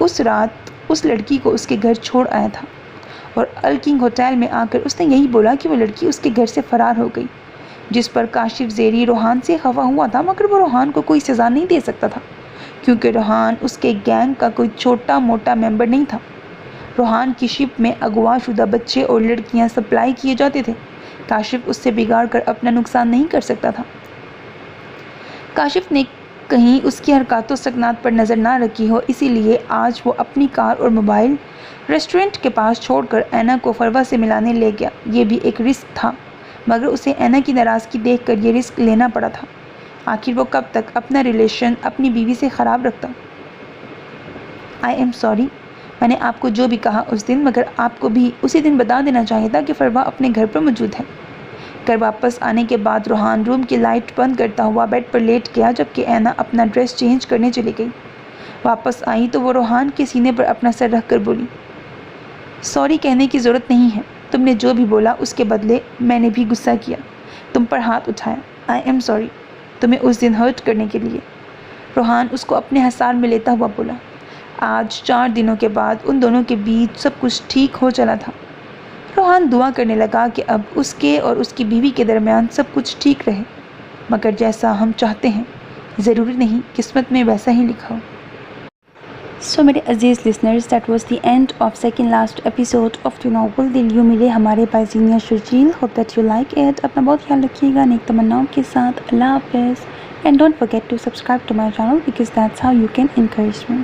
اس رات اس لڑکی کو اس کے گھر چھوڑ آیا تھا، اور الکنگ ہوٹل میں آ کر اس نے یہی بولا کہ وہ لڑکی اس کے گھر سے فرار ہو گئی، جس پر کاشف زیری روحان سے خفا ہوا تھا، مگر وہ روحان کو کوئی سزا نہیں دے سکتا تھا کیونکہ روحان اس کے گینگ کا کوئی چھوٹا موٹا ممبر نہیں تھا۔ روحان کی شپ میں اغوا شدہ بچے اور لڑکیاں سپلائی کیے جاتے تھے۔ کاشف اس سے بگاڑ کر اپنا نقصان نہیں کر سکتا تھا۔ کاشف نے کہیں اس کی حرکات و سکنات پر نظر نہ رکھی ہو، اسی لیے آج وہ اپنی کار اور موبائل ریسٹورنٹ کے پاس چھوڑ کر اینا کو فروا سے ملانے لے گیا۔ یہ بھی ایک رسک تھا، مگر اسے اینا کی ناراضگی دیکھ کر یہ رسک لینا پڑا تھا۔ آخر وہ کب تک اپنا ریلیشن اپنی بیوی سے خراب رکھتا؟ آئی ایم سوری، میں نے آپ کو جو بھی کہا اس دن، مگر آپ کو بھی اسی دن بتا دینا چاہیے تھا کہ فروا اپنے گھر پر موجود ہے۔ گھر واپس آنے کے بعد روحان روم کی لائٹ بند کرتا ہوا بیڈ پر لیٹ گیا جبکہ اینا اپنا ڈریس چینج کرنے چلی گئی۔ واپس آئی تو وہ روحان کے سینے پر اپنا سر رکھ کر بولی، سوری کہنے کی ضرورت نہیں ہے، تم نے جو بھی بولا اس کے بدلے میں نے بھی غصہ کیا، تم پر ہاتھ اٹھایا، آئی ایم سوری تمہیں اس دن ہرٹ کرنے کے لیے۔ روحان اس کو اپنے حصار میں لیتا ہوا بولا۔ آج 4 دنوں کے بعد ان دونوں کے بیچ سب کچھ ٹھیک ہو چلا تھا۔ روحان دعا کرنے لگا کہ اب اس کے اور اس کی بیوی کے درمیان سب کچھ ٹھیک رہے، مگر جیسا ہم چاہتے ہیں ضروری نہیں قسمت میں ویسا ہی لکھا ہو۔ سو میرے عزیز listeners, that was the end of second last episode of the novel دل یوں ملے ہمارے بائزینیا Sharjeel. Hope that you like it. اپنا بہت خیال رکھیے گا نیک تمناؤں کے ساتھ۔ اللہ حافظ، and don't forget to subscribe to my channel because that's how you can encourage me.